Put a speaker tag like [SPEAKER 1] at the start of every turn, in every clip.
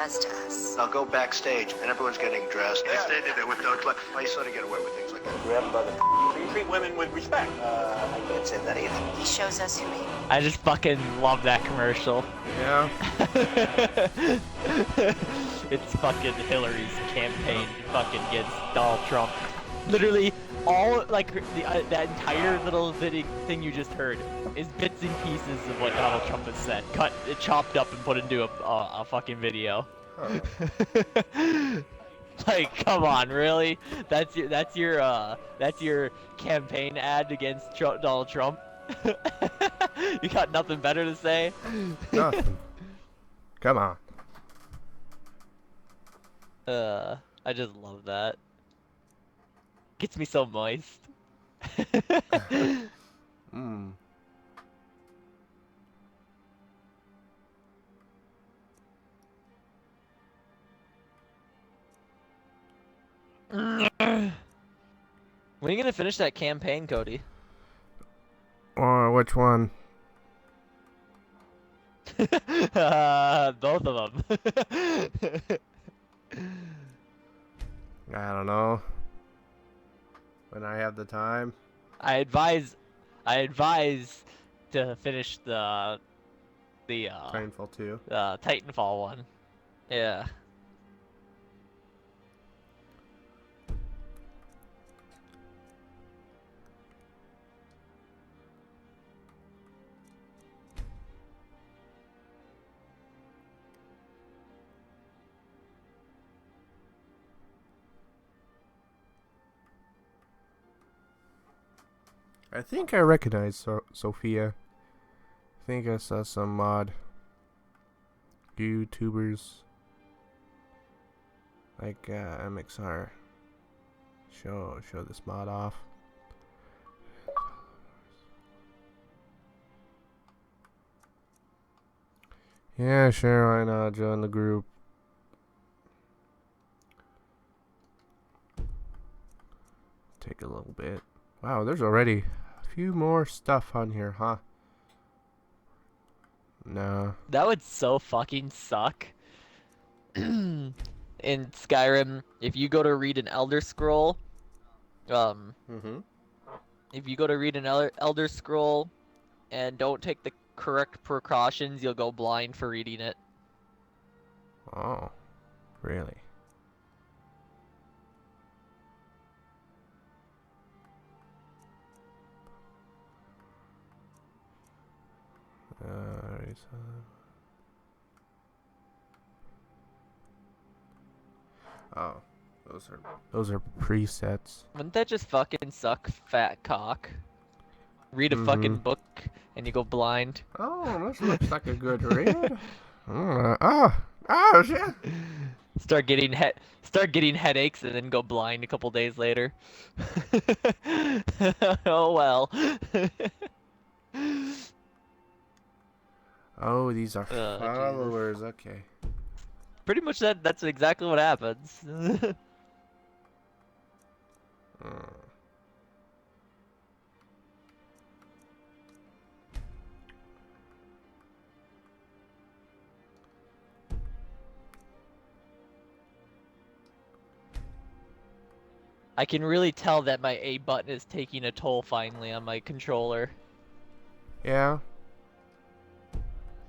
[SPEAKER 1] As to us.
[SPEAKER 2] I'll go backstage, and everyone's getting dressed. They're standing there with no clothes. I sort of get away with things like that.
[SPEAKER 3] Grab him by the you treat women with respect.
[SPEAKER 2] I can't say that either.
[SPEAKER 1] He shows us who he is.
[SPEAKER 4] I just fucking love that commercial.
[SPEAKER 5] Yeah.
[SPEAKER 4] It's fucking Hillary's campaign fucking against Donald Trump. Literally, all like that entire little thing you just heard is bits and pieces of what Donald Trump has said, chopped up and put into a fucking video.
[SPEAKER 5] Huh.
[SPEAKER 4] Like, come on, really? That's your campaign ad against Donald Trump? You got nothing better to say?
[SPEAKER 5] Nothing. Come on.
[SPEAKER 4] I just love that. Gets me so moist.
[SPEAKER 5] Mm.
[SPEAKER 4] When are you gonna finish that campaign, Cody?
[SPEAKER 5] Which one?
[SPEAKER 4] Both of them.
[SPEAKER 5] I don't know. When I have the time.
[SPEAKER 4] I advise to finish the
[SPEAKER 5] Painful too.
[SPEAKER 4] Titanfall one. Yeah.
[SPEAKER 5] I think I recognize Sophia. I think I saw some mod YouTubers like MXR show this mod off. Yeah, sure, why not join the group? Take a little bit. Wow, there's already a few more stuff on here, huh? No.
[SPEAKER 4] That would so fucking suck. In Skyrim, if you go to read an Elder Scroll, if you go to read an Elder Scroll and don't take the correct precautions, you'll go blind for reading it.
[SPEAKER 5] Oh, really? Oh, those are presets.
[SPEAKER 4] Wouldn't that just fucking suck, fat cock? Read a fucking book and you go blind.
[SPEAKER 5] Oh, this looks like a good read. Shit.
[SPEAKER 4] Start getting headaches and then go blind a couple days later. Oh well.
[SPEAKER 5] Oh, these are followers. Jesus. Okay.
[SPEAKER 4] Pretty much that's exactly what happens. I can really tell that my A button is taking a toll finally on my controller.
[SPEAKER 5] Yeah.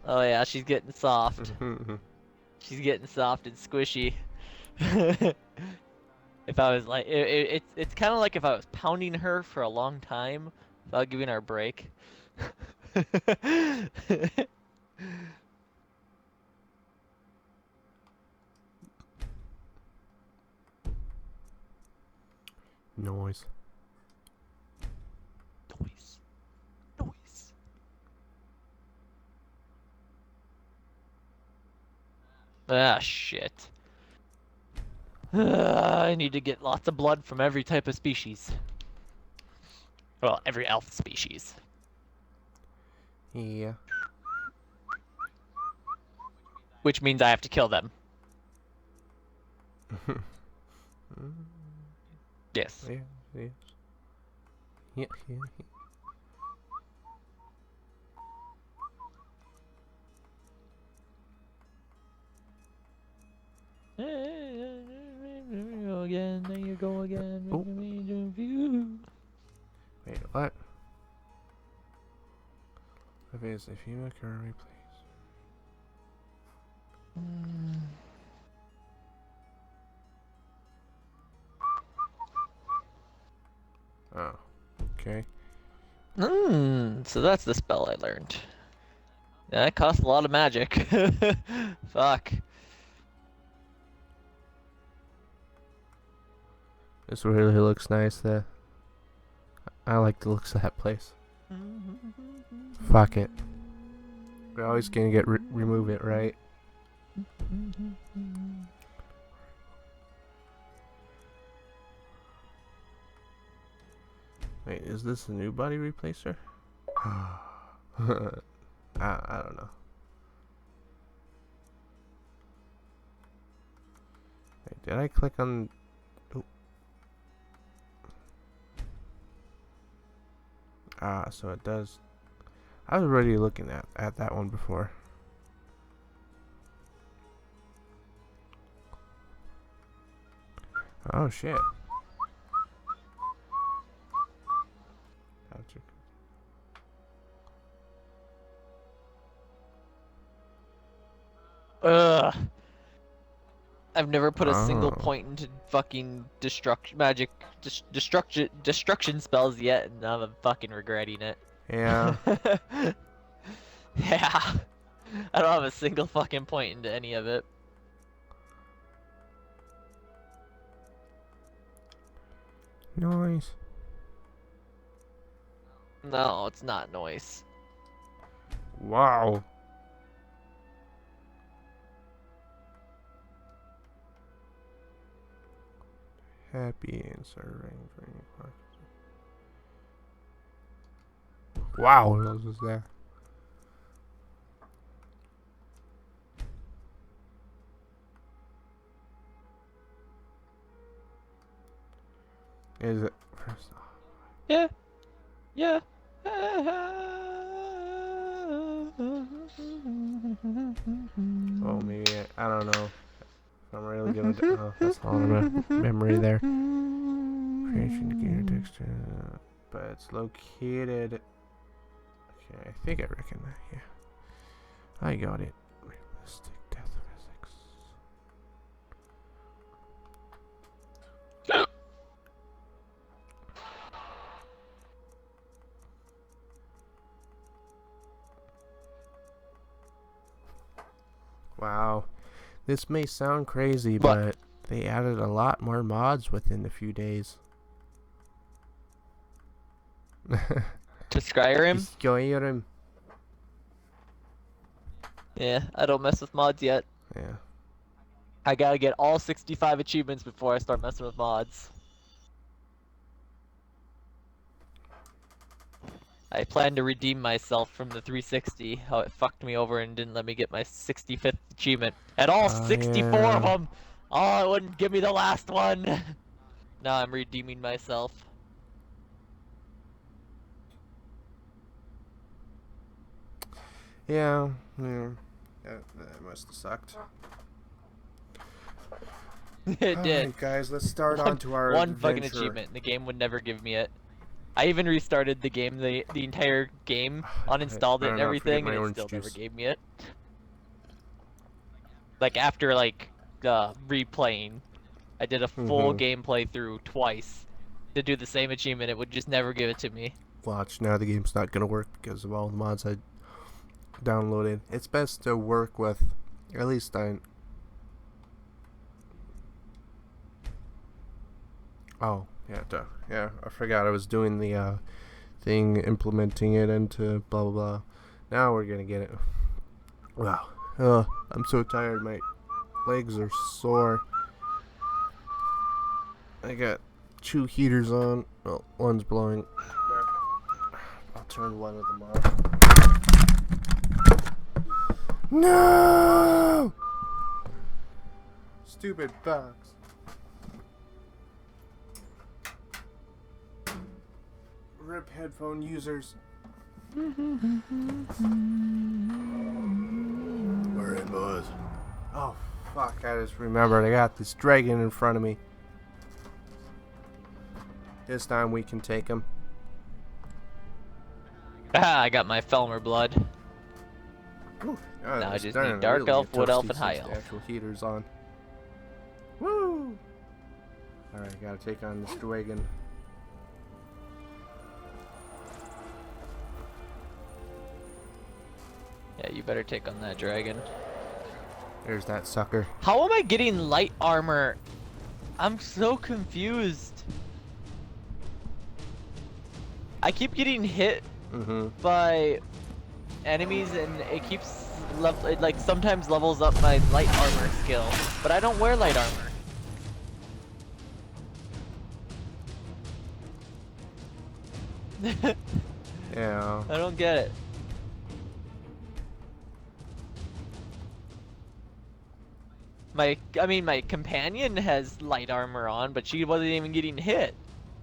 [SPEAKER 4] Oh yeah, she's getting soft. She's getting soft and squishy. If I was like, it's kind of like if I was pounding her for a long time without giving her a break.
[SPEAKER 5] Noise.
[SPEAKER 4] Ah, shit. I need to get lots of blood from every type of species. Well, every elf species.
[SPEAKER 5] Yeah.
[SPEAKER 4] Which means I have to kill them. Yes.
[SPEAKER 5] Yeah, yeah. Yeah, yeah.
[SPEAKER 4] Go again, there you go again.
[SPEAKER 5] Oh. Wait, what? If it's a female currently plays. Oh, okay.
[SPEAKER 4] So that's the spell I learned. Yeah, it costs a lot of magic. Fuck.
[SPEAKER 5] This really looks nice. I like the looks of that place. Fuck it. We're always gonna get remove it, right? Wait, is this a new body replacer? I don't know. Wait, did I click on? Oh. So it does. I was already looking at that one before. Oh shit.
[SPEAKER 4] Ugh. I've never put a single
[SPEAKER 5] Oh.
[SPEAKER 4] point into fucking destruction spells yet, and I'm fucking regretting it.
[SPEAKER 5] Yeah.
[SPEAKER 4] Yeah. I don't have a single fucking point into any of it.
[SPEAKER 5] Nice.
[SPEAKER 4] No, it's not noise.
[SPEAKER 5] Wow. Happy and serving. Wow, what else is there? Is it first?
[SPEAKER 4] Yeah. Yeah.
[SPEAKER 5] Oh, maybe I don't know. I'm really gonna. Oh, that's all in my memory there. Creation gear texture, but it's located. Okay, I think I reckon that. Yeah, I got it. Realistic death physics. Wow, this may sound crazy, but they added a lot more mods within a few days.
[SPEAKER 4] To Skyrim?
[SPEAKER 5] Skyrim.
[SPEAKER 4] Yeah, I don't mess with mods yet.
[SPEAKER 5] Yeah.
[SPEAKER 4] I gotta get all 65 achievements before I start messing with mods. I plan to redeem myself from the 360, how it fucked me over and didn't let me get my 65th achievement. And all 64 of them! Oh, it wouldn't give me the last one! Now I'm redeeming myself.
[SPEAKER 5] Yeah. That must have sucked.
[SPEAKER 4] It did.
[SPEAKER 5] Alright, guys, let's start on to our
[SPEAKER 4] one
[SPEAKER 5] adventure.
[SPEAKER 4] fucking achievement. The game would never give me it. I even restarted the game, the entire game, uninstalled it and everything, and it still never gave me it. Like after replaying, I did a full game playthrough twice to do the same achievement. It would just never give it to me.
[SPEAKER 5] Watch, now the game's not gonna work because of all the mods I downloaded. It's best to work with, at least Oh, yeah, duh. Yeah, I forgot I was doing the thing, implementing it into blah blah blah. Now we're gonna get it. Wow. I'm so tired. My legs are sore. I got 2 heaters on. Well, one's blowing. I'll turn one of them off. No! Stupid box. RIP headphone users. We're in, boys. Oh, Fuck, I just remembered I got this dragon in front of me. This time we can take him.
[SPEAKER 4] Ah, I got my Felmer blood.
[SPEAKER 5] Whew.
[SPEAKER 4] Now I
[SPEAKER 5] it's
[SPEAKER 4] just
[SPEAKER 5] starting
[SPEAKER 4] need
[SPEAKER 5] to
[SPEAKER 4] Dark
[SPEAKER 5] really
[SPEAKER 4] Elf,
[SPEAKER 5] get
[SPEAKER 4] Wood Elf,
[SPEAKER 5] toasty
[SPEAKER 4] and High
[SPEAKER 5] since the
[SPEAKER 4] Elf.
[SPEAKER 5] actual heater's on. Woo! Alright, gotta take on this dragon.
[SPEAKER 4] Yeah, you better take on that dragon.
[SPEAKER 5] There's that sucker.
[SPEAKER 4] How am I getting light armor? I'm so confused. I keep getting hit by enemies and it keeps it like sometimes levels up my light armor skill, but I don't wear light armor.
[SPEAKER 5] Yeah.
[SPEAKER 4] I don't get it. My companion has light armor on, but she wasn't even getting hit.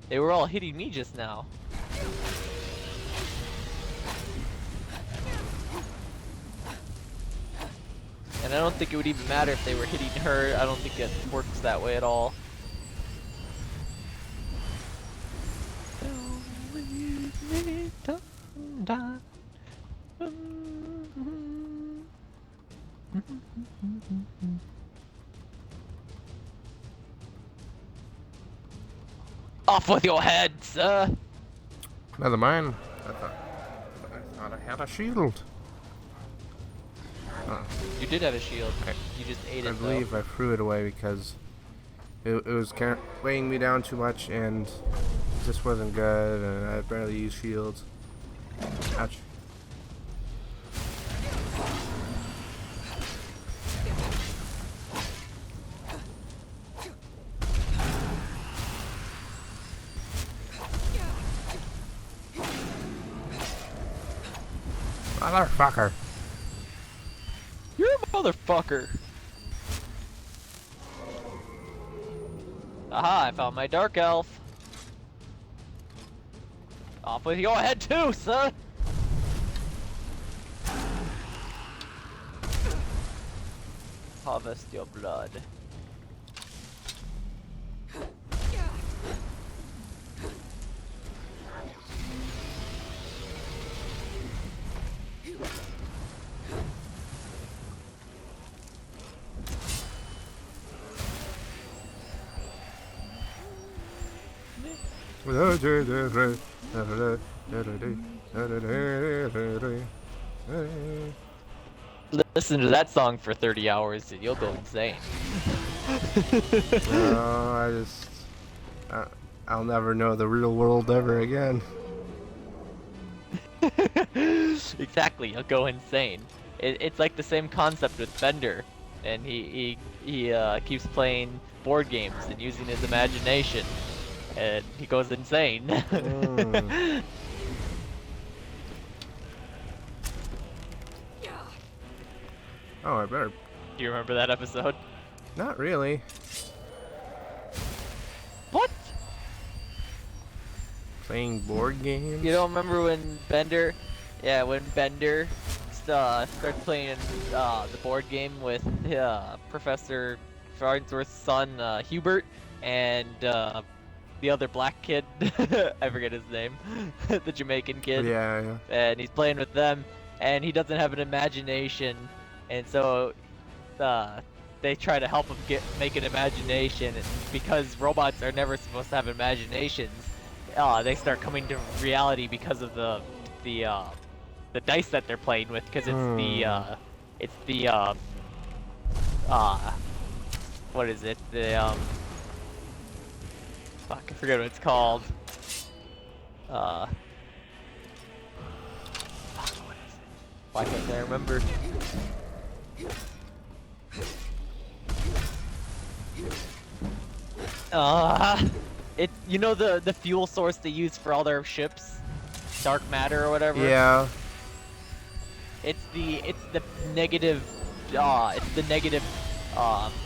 [SPEAKER 4] They were all hitting me just now. And I don't think it would even matter if they were hitting her. I don't think it works that way at all. Off with your head, sir!
[SPEAKER 5] Never mind. I thought I had a shield.
[SPEAKER 4] You did have a shield. You just ate it,
[SPEAKER 5] I believe I threw it away because it was weighing me down too much and it just wasn't good, and I barely use shields. Ouch. Motherfucker.
[SPEAKER 4] You're a motherfucker. Aha, I found my Dark Elf. Off with your head too, sir! Harvest your blood. Listen to that song for 30 hours and you'll go insane.
[SPEAKER 5] No, I'll never know the real world ever again.
[SPEAKER 4] Exactly, you'll go insane. It's like the same concept with Bender, and he keeps playing board games and using his imagination, and he goes insane.
[SPEAKER 5] Oh, I better.
[SPEAKER 4] Do you remember that episode?
[SPEAKER 5] Not really.
[SPEAKER 4] What?
[SPEAKER 5] Playing board games?
[SPEAKER 4] You don't remember when Bender, when Bender starts playing the board game with Professor Farnsworth's son Hubert and the other black kid, I forget his name, the Jamaican kid.
[SPEAKER 5] Yeah.
[SPEAKER 4] And he's playing with them, and he doesn't have an imagination, and so they try to help him make an imagination, and because robots are never supposed to have imaginations, they start coming to reality because of the dice that they're playing with, because it's the what is it? Fuck, I forget what it's called. Fuck, what is it? Why can't I remember? You know the fuel source they use for all their ships, dark matter or whatever.
[SPEAKER 5] Yeah.
[SPEAKER 4] It's the negative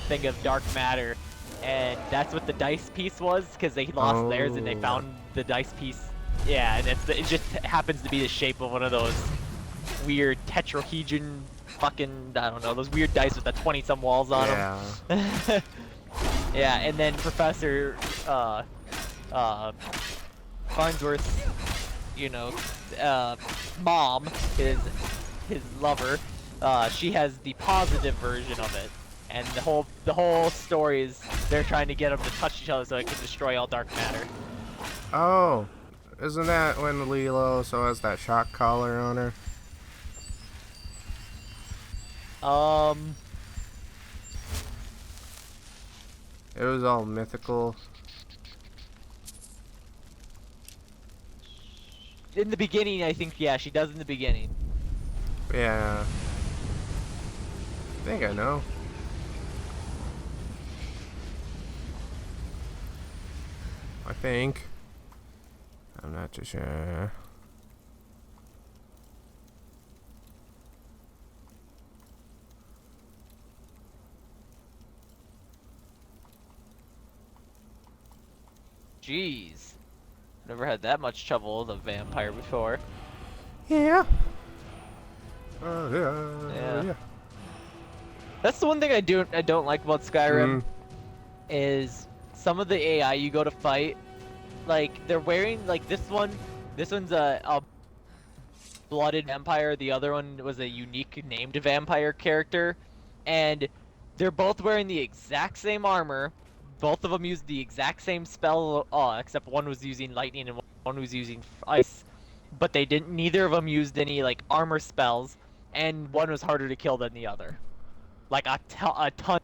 [SPEAKER 4] thing of dark matter, and that's what the dice piece was, because they lost theirs and they found the dice piece. Yeah, and it just happens to be the shape of one of those weird tetrahedron fucking, I don't know, those weird dice with the 20-some walls on them. Yeah, and then Professor, Farnsworth's, you know, mom, his lover, she has the positive version of it. And the whole story is they're trying to get them to touch each other so it can destroy all dark matter.
[SPEAKER 5] Oh, isn't that when Lilo also has that shock collar on her? It was all mythical.
[SPEAKER 4] In the beginning, I think, yeah, she does in the beginning.
[SPEAKER 5] Yeah. I think I know. I think. I'm not too sure.
[SPEAKER 4] Jeez. Never had that much trouble with a vampire before.
[SPEAKER 5] Yeah.
[SPEAKER 4] Yeah. That's the one thing I don't like about Skyrim is some of the AI you go to fight, like they're wearing like this one's a blooded vampire, the other one was a unique named vampire character, and they're both wearing the exact same armor. Both of them used the exact same spell, except one was using lightning and one was using ice. But neither of them used any like armor spells, and one was harder to kill than the other. Like a ton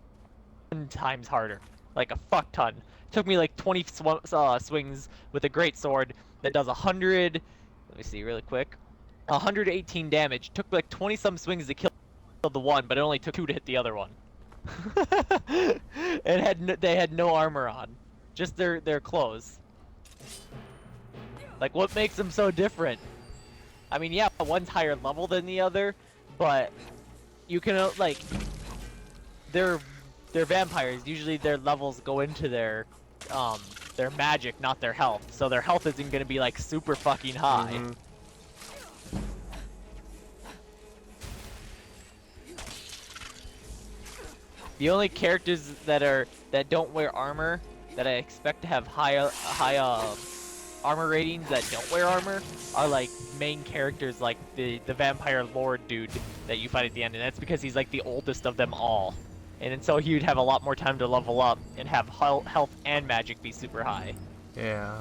[SPEAKER 4] times harder. Like a fuck ton. Took me like 20 swings with a great sword that does 100. Let me see really quick. 118 damage. Took like 20 some swings to kill the one, but it only took 2 to hit the other one. They had no armor on, just their clothes. Like, what makes them so different? I mean, yeah, one's higher level than the other, but you can like they're vampires. Usually their levels go into their magic, not their health. So their health isn't gonna be like super fucking high. The only characters that don't wear armor that I expect to have high armor ratings that don't wear armor are like main characters, like the vampire lord dude that you fight at the end, and that's because he's like the oldest of them all, and so he would have a lot more time to level up and have health and magic be super high.
[SPEAKER 5] Yeah.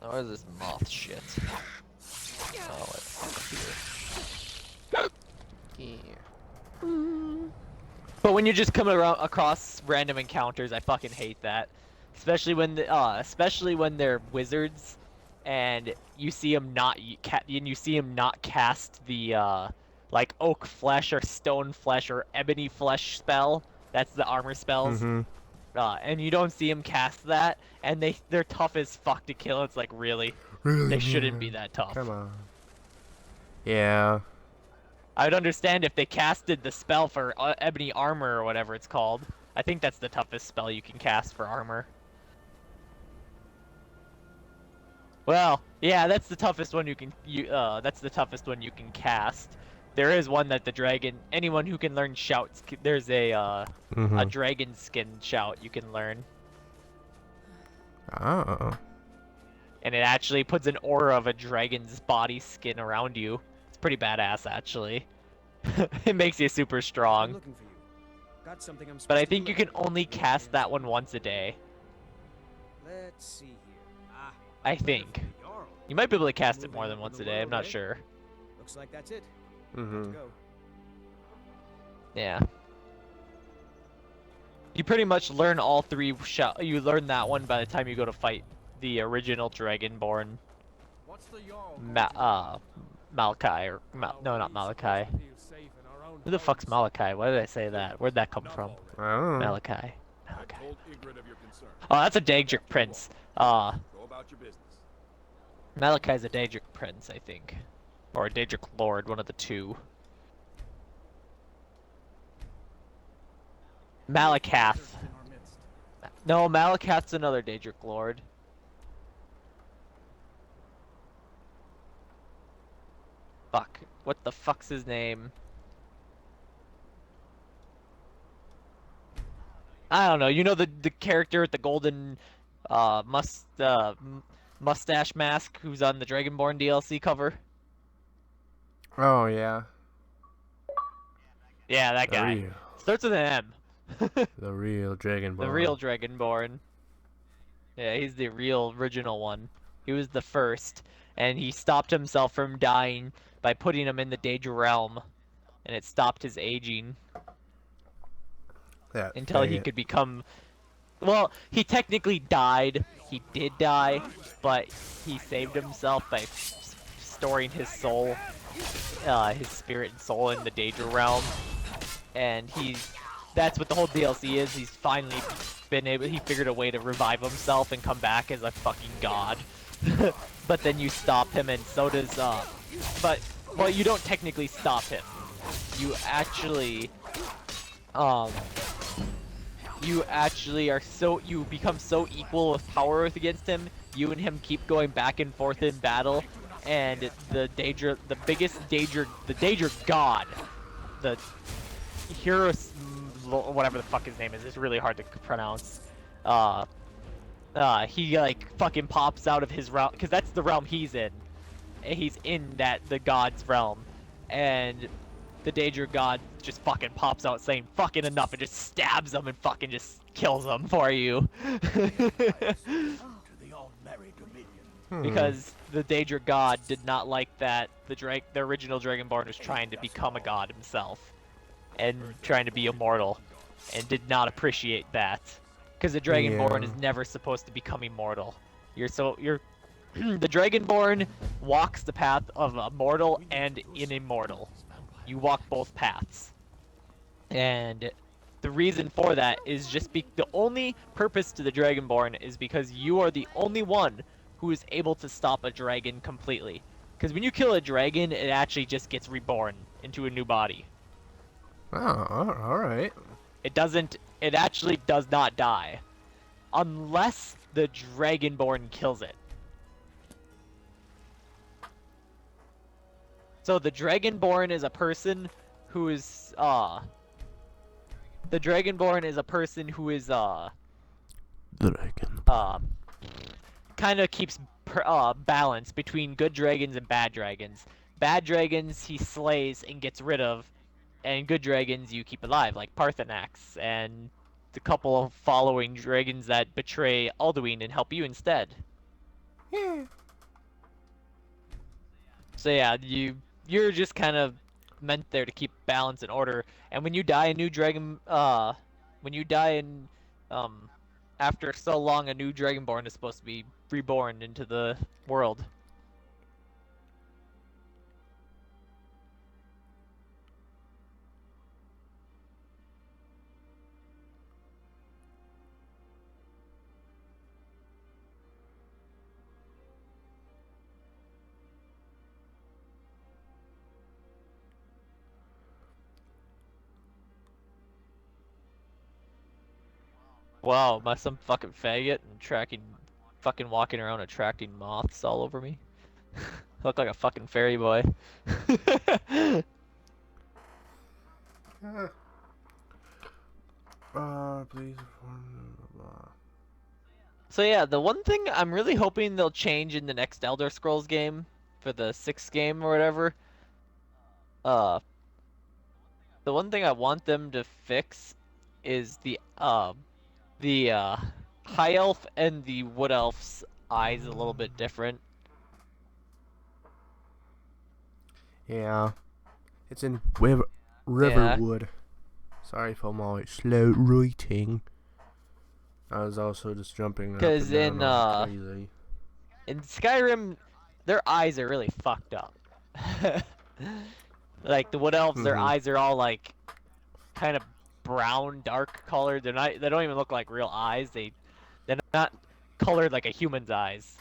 [SPEAKER 4] Oh, where's this moth shit? Oh, it's here. But when you're just coming across random encounters, I fucking hate that. Especially when they're wizards, and you see them not cast the like oak flesh or stone flesh or ebony flesh spell. That's the armor spells. And you don't see them cast that, and they're tough as fuck to kill. It's like, really? They shouldn't be that tough.
[SPEAKER 5] Come on. Yeah.
[SPEAKER 4] I'd understand if they casted the spell for ebony armor or whatever it's called. I think that's the toughest spell you can cast for armor. Well, yeah, that's the toughest one you can cast. There is one that the dragon, anyone who can learn shouts, there's a dragon skin shout you can learn.
[SPEAKER 5] Oh.
[SPEAKER 4] And it actually puts an aura of a dragon's body skin around you. It's pretty badass, actually. It makes you super strong. But I think you can only cast that one once a day.
[SPEAKER 1] Let's see here.
[SPEAKER 4] I think. You might be able to cast it more than once a day, I'm not sure.
[SPEAKER 1] Looks like that's it.
[SPEAKER 4] Yeah. You pretty much learn all three you learn that one by the time you go to fight the original Dragonborn. Malachi, or no, not Malachi. Who the fuck's Malachi? Why did I say that? Where'd that come from?
[SPEAKER 5] I don't know.
[SPEAKER 4] Malachi. Oh, that's a Daedric prince. Malachi's a Daedric prince, I think. Or a Daedric lord, one of the two. Malakath. No, Malakat's another Daedric Lord. Fuck. What the fuck's his name? I don't know. You know the character with the golden mustache mask who's on the Dragonborn DLC cover?
[SPEAKER 5] Oh yeah.
[SPEAKER 4] Yeah, that
[SPEAKER 5] The
[SPEAKER 4] guy.
[SPEAKER 5] real.
[SPEAKER 4] Starts with an M.
[SPEAKER 5] The real Dragonborn.
[SPEAKER 4] The real Dragonborn. Yeah, he's the real original one. He was the first, and he stopped himself from dying by putting him in the Daedra realm, and it stopped his aging
[SPEAKER 5] That
[SPEAKER 4] until he
[SPEAKER 5] faggot.
[SPEAKER 4] could become. Well, he technically died. He did die, but he saved himself by storing his soul, his spirit and soul in the Daedra realm, and that's what the whole DLC is. He's finally he figured a way to revive himself and come back as a fucking god. But then you stop him, and so does well, you don't technically stop him. You actually you become so equal with power against him. You and him keep going back and forth in battle, and the Daedra god, the Heroes, whatever the fuck his name is, it's really hard to pronounce. He like fucking pops out of his realm, because that's the realm he's in. And he's in the god's realm, and the Daedra god just fucking pops out saying fucking enough and just stabs him and fucking just kills him for you. Because the Daedra god did not like that the original Dragonborn was trying to become a god himself and trying to be immortal, and did not appreciate that. Because the Dragonborn is never supposed to become immortal. The Dragonborn walks the path of a mortal and an immortal. You walk both paths. And the reason for that is just the only purpose to the Dragonborn is because you are the only one who is able to stop a dragon completely. Because when you kill a dragon, it actually just gets reborn into a new body.
[SPEAKER 5] Oh, alright.
[SPEAKER 4] It actually does not die. Unless the Dragonborn kills it. So the Dragonborn is a person who is,
[SPEAKER 5] Dragon.
[SPEAKER 4] kind of keeps balance between good dragons and bad dragons. Bad dragons he slays and gets rid of, and good dragons you keep alive, like Parthenax and the couple of following dragons that betray Alduin and help you instead.
[SPEAKER 5] Yeah.
[SPEAKER 4] So yeah, you're just kind of meant there to keep balance and order. And when you die, a new dragon, after so long, a new Dragonborn is supposed to be reborn into the world. Wow, am I some fucking faggot and fucking walking around attracting moths all over me? I look like a fucking fairy boy.
[SPEAKER 5] Please.
[SPEAKER 4] So yeah, the one thing I'm really hoping they'll change in the next Elder Scrolls game, for the 6th game or whatever, the one thing I want them to fix is the High Elf and the Wood Elf's eyes a little bit different.
[SPEAKER 5] Yeah. It's in Riverwood. Sorry if I'm always slow writing. I was also just jumping up and
[SPEAKER 4] Because
[SPEAKER 5] down crazy.
[SPEAKER 4] in Skyrim, their eyes are really fucked up. Like the Wood Elves, their eyes are all like kind of brown, dark colored. They don't even look like real eyes. They're not colored like a human's eyes.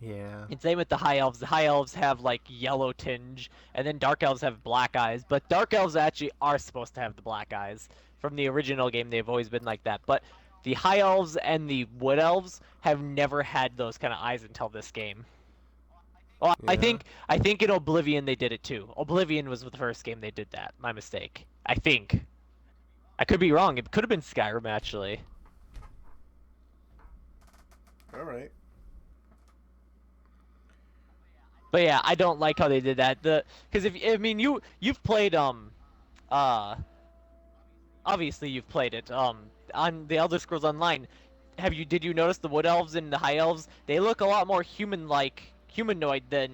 [SPEAKER 5] Yeah.
[SPEAKER 4] And same with the High Elves. The High Elves have like yellow tinge, and then Dark Elves have black eyes. But Dark Elves actually are supposed to have the black eyes. From the original game, they've always been like that. But The high elves and the wood elves have never had those kind of eyes until this game. Well,
[SPEAKER 5] Yeah.
[SPEAKER 4] I think in Oblivion they did it too. Oblivion was the first game they did that. My mistake. I think. I could be wrong. It could have been Skyrim actually.
[SPEAKER 5] All right.
[SPEAKER 4] But yeah, I don't like how they did that. Because you've played obviously you've played it on the Elder Scrolls Online. Did you notice the wood elves and the high elves? They look a lot more humanoid than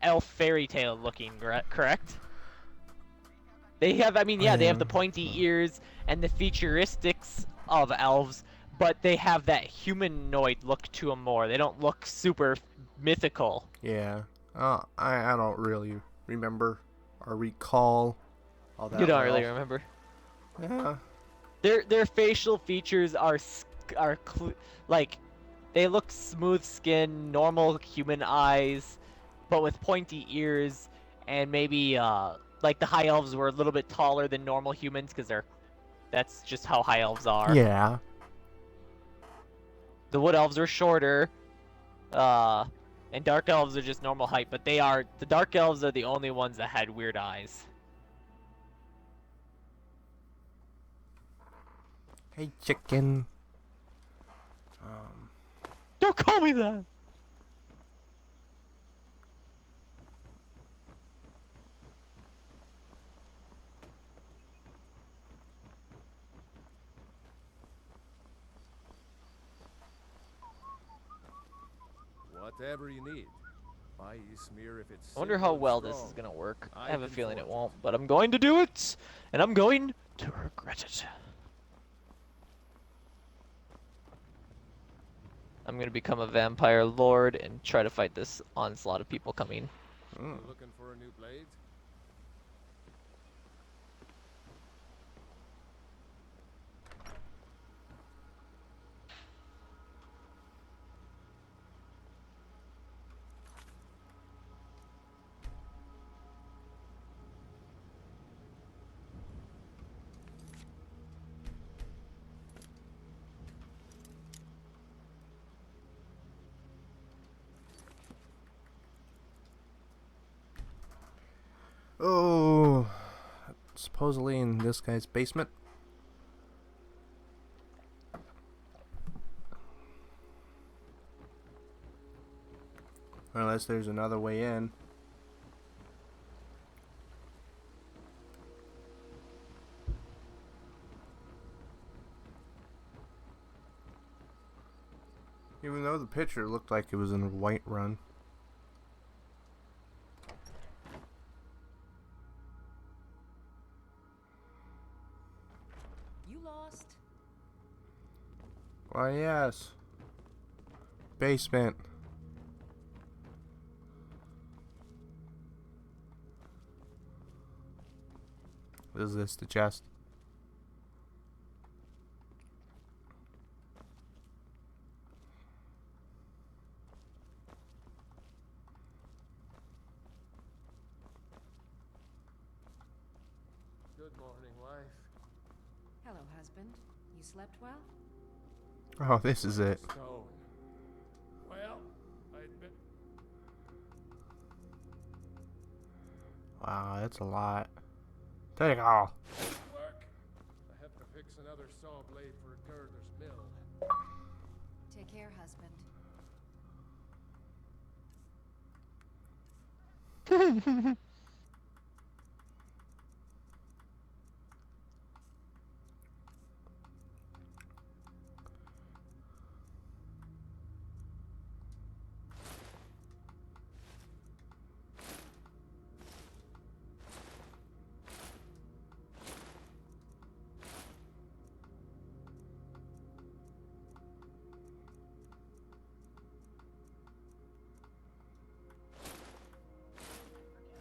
[SPEAKER 4] elf fairy tale looking, correct? They have, they have the pointy ears and the featuristics of elves, but they have that humanoid look to them more. They don't look super mythical.
[SPEAKER 5] Yeah. I don't really remember or recall all that.
[SPEAKER 4] You don't
[SPEAKER 5] well.
[SPEAKER 4] really remember.
[SPEAKER 5] Yeah.
[SPEAKER 4] Their facial features are like they look smooth skin, normal human eyes, but with pointy ears, and maybe like the high elves were a little bit taller than normal humans because that's just how high elves are.
[SPEAKER 5] Yeah.
[SPEAKER 4] The wood elves are shorter, and dark elves are just normal height. But the dark elves are the only ones that had weird eyes.
[SPEAKER 5] Hey, chicken.
[SPEAKER 4] Don't call me that.
[SPEAKER 6] Whatever you need. Buy you smear if it's
[SPEAKER 4] I wonder
[SPEAKER 6] simple
[SPEAKER 4] how
[SPEAKER 6] and
[SPEAKER 4] well this
[SPEAKER 6] strong.
[SPEAKER 4] is gonna work. I
[SPEAKER 6] I
[SPEAKER 4] have a
[SPEAKER 6] can
[SPEAKER 4] feeling it
[SPEAKER 6] forge.
[SPEAKER 4] won't, but I'm going to do it, and I'm going to regret it. I'm gonna become a vampire lord and try to fight this onslaught of people coming.
[SPEAKER 6] You looking for a new blade?
[SPEAKER 5] Oh, supposedly in this guy's basement. Unless there's another way in. Even though the picture looked like it was in a white run.
[SPEAKER 7] You lost.
[SPEAKER 5] Why, yes. Basement. What is this? The chest?
[SPEAKER 6] Good morning, wife.
[SPEAKER 7] Hello, husband. You slept well?
[SPEAKER 5] Oh, this is it.
[SPEAKER 6] Stone. Well, I'd been...
[SPEAKER 5] Wow, that's a lot. Take it all.
[SPEAKER 6] Work. I have to fix another saw blade for Girder's mill.
[SPEAKER 7] Take care, husband.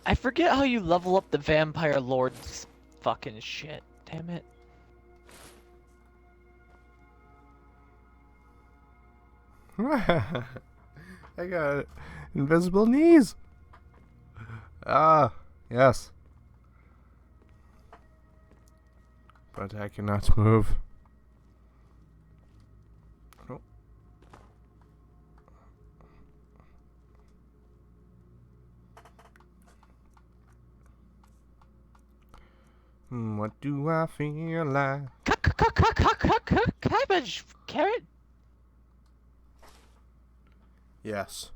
[SPEAKER 4] I forget how you level up the vampire lord's fucking shit. Damn it.
[SPEAKER 5] I got invisible knees. Ah, yes. But I cannot move. What do I feel like?
[SPEAKER 4] Cabbage, carrot.
[SPEAKER 5] Yes.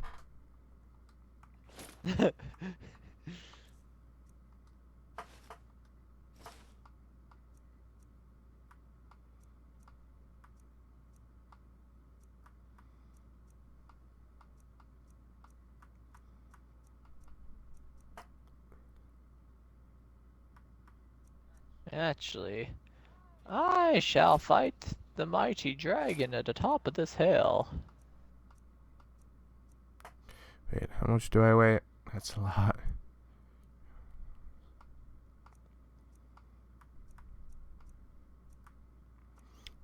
[SPEAKER 4] Actually, I shall fight the mighty dragon at the top of this hill.
[SPEAKER 5] Wait, how much do I weigh? That's a lot.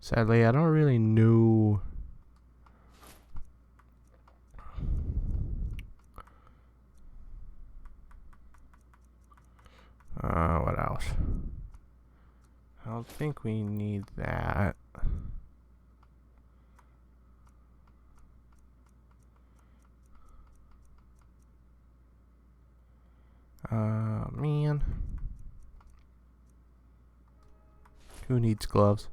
[SPEAKER 5] Sadly, I don't really know. What else? I don't think we need that. Man. Who needs gloves?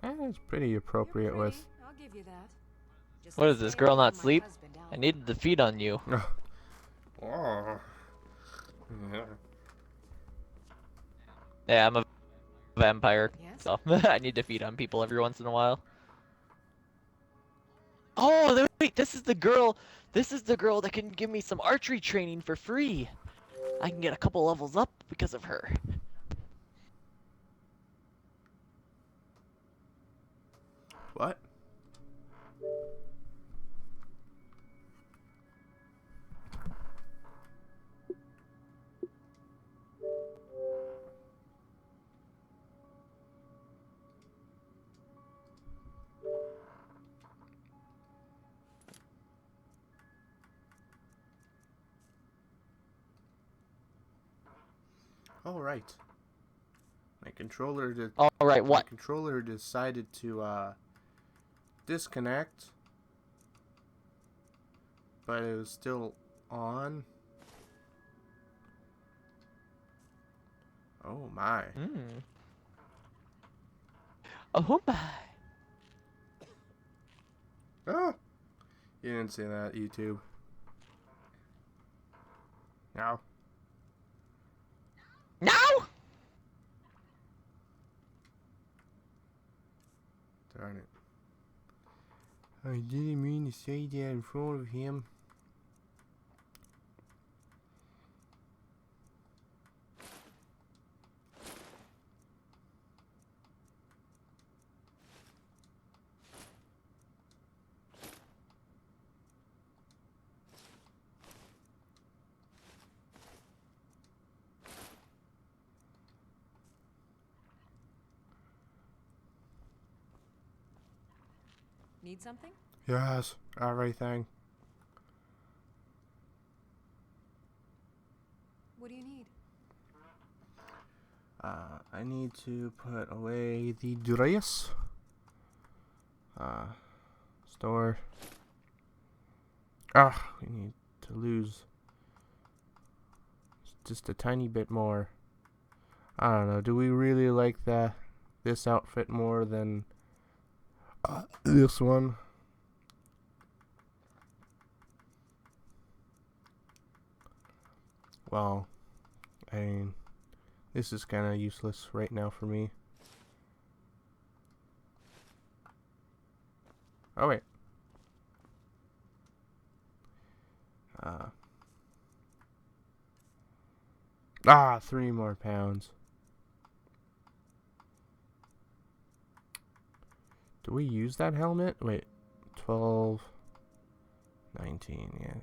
[SPEAKER 5] That's pretty appropriate
[SPEAKER 7] You're
[SPEAKER 5] with.
[SPEAKER 7] pretty, I'll give you that. Just
[SPEAKER 4] What
[SPEAKER 7] stay
[SPEAKER 4] is this
[SPEAKER 7] away
[SPEAKER 4] girl
[SPEAKER 7] from
[SPEAKER 4] not
[SPEAKER 7] my
[SPEAKER 4] sleep?
[SPEAKER 7] husband,
[SPEAKER 4] I
[SPEAKER 7] Al.
[SPEAKER 4] needed to feed on you.
[SPEAKER 5] Oh.
[SPEAKER 4] Yeah, I'm a vampire,
[SPEAKER 7] Yes?
[SPEAKER 4] so I need to feed on people every once in a while. Oh, wait, this is the girl. This is the girl that can give me some archery training for free. I can get a couple levels up because of her.
[SPEAKER 5] What? Oh, right. My controller did.
[SPEAKER 4] All right,
[SPEAKER 5] My
[SPEAKER 4] what?
[SPEAKER 5] controller decided to disconnect, but it was still on. Oh my.
[SPEAKER 4] Hmm. Oh my.
[SPEAKER 5] Oh! You didn't see that, YouTube. No.
[SPEAKER 4] No!
[SPEAKER 5] Darn it. I didn't mean to say that in front of him.
[SPEAKER 7] Need something?
[SPEAKER 5] Yes, everything.
[SPEAKER 7] What do you need?
[SPEAKER 5] I need to put away the dress. Store. We need to lose just a tiny bit more. I don't know. Do we really like this outfit more than this one? Well, I mean, this is kind of useless right now for me. Oh wait. 3 more pounds. Do we use that helmet? Wait, 12, 19, yeah.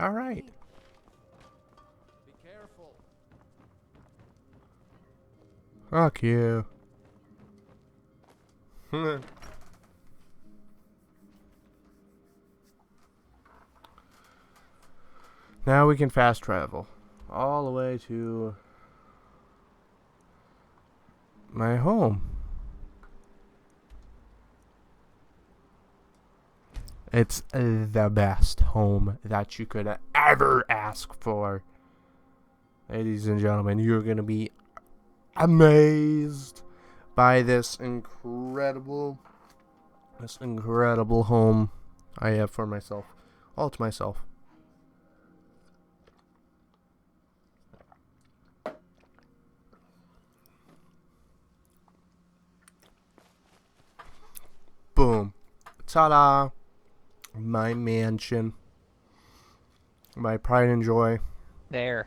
[SPEAKER 5] All right.
[SPEAKER 6] Be careful.
[SPEAKER 5] Fuck you. Now we can fast travel all the way to my home. It's the best home that you could ever ask for. Ladies and gentlemen, you're going to be amazed by this incredible home I have for myself. All to myself. Boom. Ta-da. My mansion. My pride and joy.
[SPEAKER 4] There.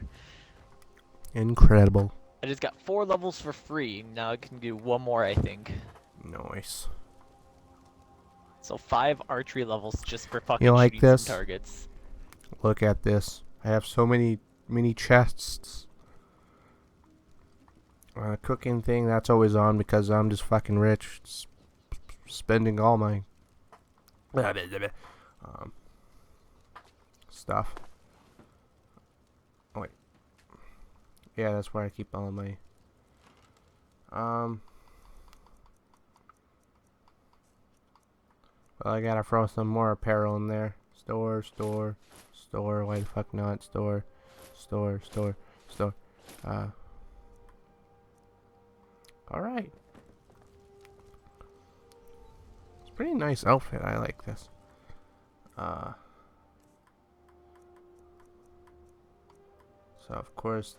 [SPEAKER 5] Incredible.
[SPEAKER 4] I just got 4 levels for free. Now I can do 1 more, I think.
[SPEAKER 5] Nice.
[SPEAKER 4] So 5 archery levels just for fucking
[SPEAKER 5] You like
[SPEAKER 4] shooting
[SPEAKER 5] this?
[SPEAKER 4] some targets.
[SPEAKER 5] Look at this. I have so many mini chests. Cooking thing, that's always on because I'm just fucking rich. Spending all my stuff. Oh wait. Yeah, that's where I keep all my well, I gotta throw some more apparel in there. Store. Why the fuck not? Store. Alright. It's a pretty nice outfit. I like this. So of course.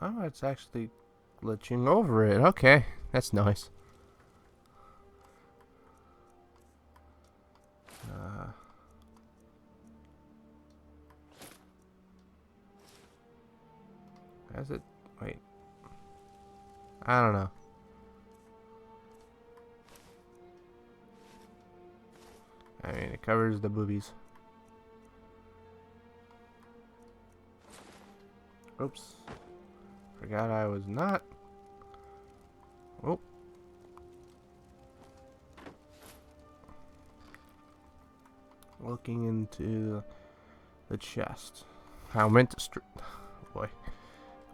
[SPEAKER 5] Oh, it's actually glitching over it. Okay, that's nice. Has it? Wait. I don't know. I mean, it covers the boobies. Oops. Forgot I was not. Oh. Looking into the chest. I meant to boy.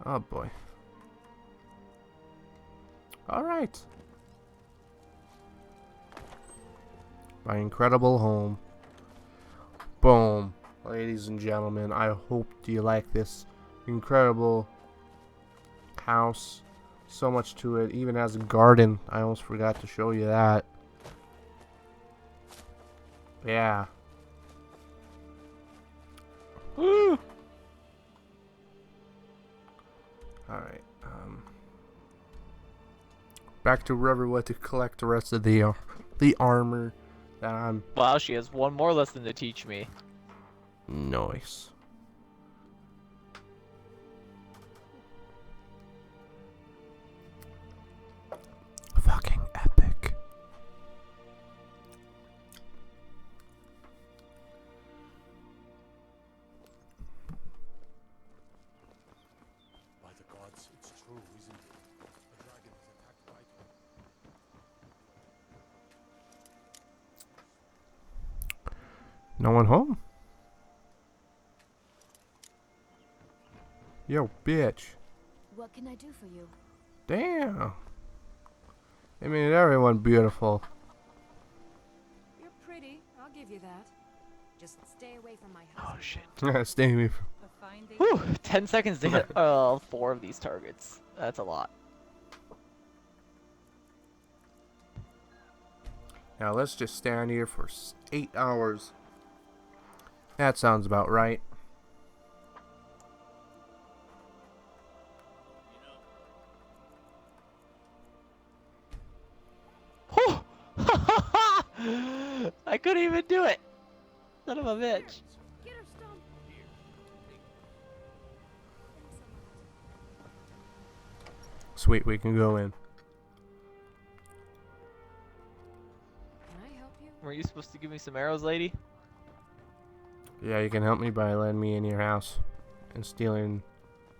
[SPEAKER 5] Oh boy. Alright. My incredible home. Boom. Ladies and gentlemen, I hope you like this incredible house. So much to it. Even has a garden. I almost forgot to show you that. Yeah.
[SPEAKER 4] Woo!
[SPEAKER 5] Alright. Back to Riverwood to collect the rest of the armor that I'm...
[SPEAKER 4] Wow, she has 1 more lesson to teach me.
[SPEAKER 5] Nice. Fucking epic.
[SPEAKER 6] By the gods, it's true, isn't it? The dragon has attacked White.
[SPEAKER 5] No one home? Yo, bitch.
[SPEAKER 7] What can I do for you?
[SPEAKER 5] Damn. I mean, everyone beautiful.
[SPEAKER 7] You're pretty. I'll give you that. Just stay away from my
[SPEAKER 4] Oh
[SPEAKER 7] house.
[SPEAKER 4] shit.
[SPEAKER 5] Stay with me.
[SPEAKER 7] A fine day.
[SPEAKER 4] Whew, 10 seconds to hit 4 of these targets. That's a lot.
[SPEAKER 5] Now let's just stand here for 8 hours. That sounds about right.
[SPEAKER 4] Whew. I couldn't even do it. Son of a bitch.
[SPEAKER 7] Get her, Stump.
[SPEAKER 5] Sweet, we can go in.
[SPEAKER 7] Can I help you?
[SPEAKER 4] Were you supposed to give me some arrows, lady?
[SPEAKER 5] Yeah, you can help me by letting me in your house and stealing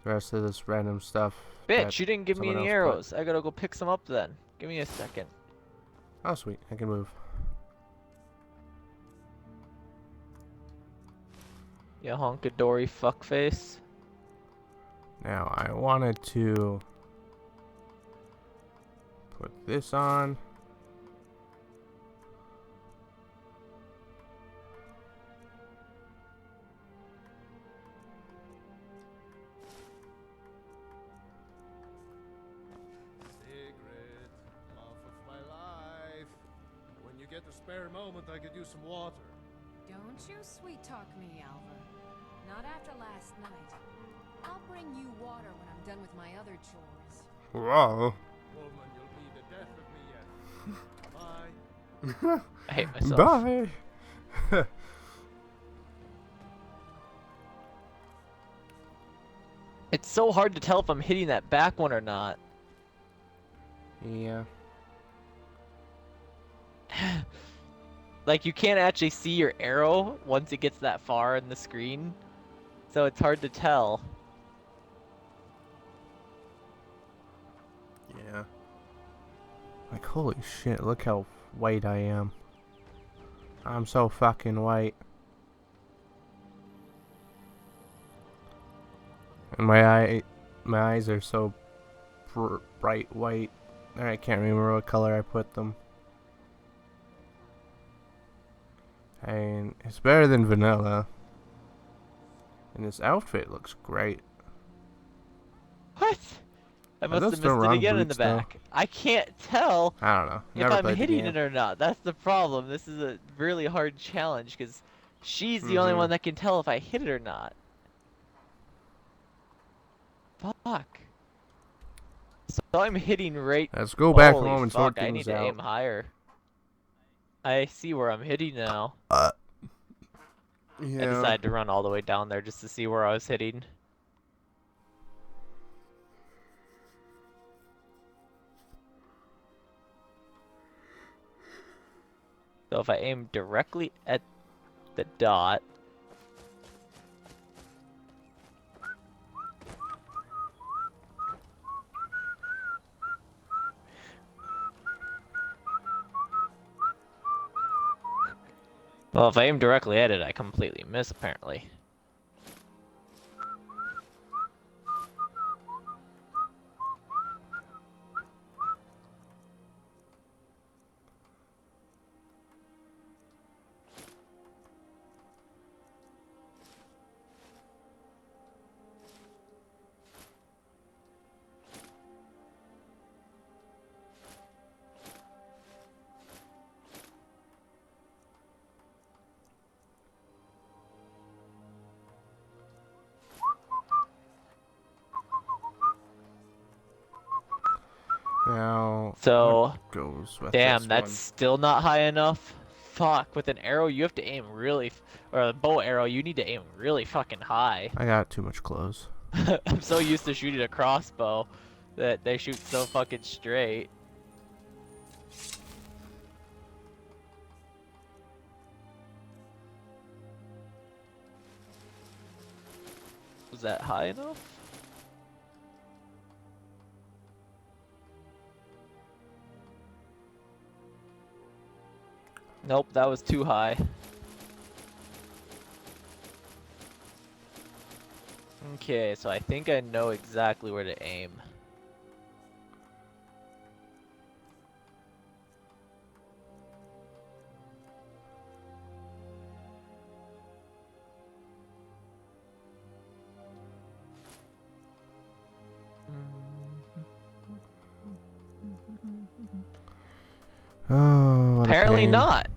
[SPEAKER 5] the rest of this random stuff.
[SPEAKER 4] Bitch, you didn't give me
[SPEAKER 5] someone
[SPEAKER 4] any
[SPEAKER 5] else put.
[SPEAKER 4] arrows. I gotta go pick some up then. Give me a second.
[SPEAKER 5] Oh, sweet. I can move.
[SPEAKER 4] You honkadory fuckface.
[SPEAKER 5] Now, I wanted to put this on.
[SPEAKER 6] Sigrid, love of my life. When you get a spare moment, I could use some water.
[SPEAKER 7] Don't you sweet talk me, Alva. Not after last night. I'll bring you water when I'm done with my other chores.
[SPEAKER 5] Whoa.
[SPEAKER 6] Woman, you'll be the death of me yet. Bye.
[SPEAKER 4] I hate myself.
[SPEAKER 5] Bye.
[SPEAKER 4] It's so hard to tell if I'm hitting that back one or not.
[SPEAKER 5] Yeah.
[SPEAKER 4] Like, you can't actually see your arrow once it gets that far in the screen. So it's hard to tell.
[SPEAKER 5] Yeah. Like, holy shit, look how white I am. I'm so fucking white. And my eyes are so bright white. I can't remember what color I put them. And it's better than vanilla. And this outfit looks great.
[SPEAKER 4] What? I must have
[SPEAKER 5] those the
[SPEAKER 4] missed it
[SPEAKER 5] wrong
[SPEAKER 4] again in the
[SPEAKER 5] boots, though?
[SPEAKER 4] back. I can't tell
[SPEAKER 5] I don't know.
[SPEAKER 4] if
[SPEAKER 5] Never
[SPEAKER 4] I'm
[SPEAKER 5] played the
[SPEAKER 4] hitting
[SPEAKER 5] game.
[SPEAKER 4] it or not. That's the problem. This is a really hard challenge because she's the only one that can tell if I hit it or not. Fuck. So I'm hitting right.
[SPEAKER 5] Let's go back
[SPEAKER 4] Holy
[SPEAKER 5] home and
[SPEAKER 4] fuck,
[SPEAKER 5] sort
[SPEAKER 4] I
[SPEAKER 5] things
[SPEAKER 4] need to
[SPEAKER 5] out.
[SPEAKER 4] aim higher. I see where I'm hitting now.
[SPEAKER 5] Yeah.
[SPEAKER 4] I decided to run all the way down there just to see where I was hitting. So if I aim directly at the dot. Well, if I aim directly at it, I completely miss, apparently.
[SPEAKER 5] Now,
[SPEAKER 4] So,
[SPEAKER 5] what goes with
[SPEAKER 4] damn,
[SPEAKER 5] this
[SPEAKER 4] that's
[SPEAKER 5] one?
[SPEAKER 4] still not high enough. Fuck, with an arrow, you have to aim really, or a bow arrow, you need to aim really fucking high.
[SPEAKER 5] I got too much clothes.
[SPEAKER 4] I'm so used to shooting a crossbow that they shoot so fucking straight. Was that high enough? Nope, that was too high. Okay, so I think I know exactly where to aim.
[SPEAKER 5] Oh, what a
[SPEAKER 4] Apparently
[SPEAKER 5] pain.
[SPEAKER 4] not.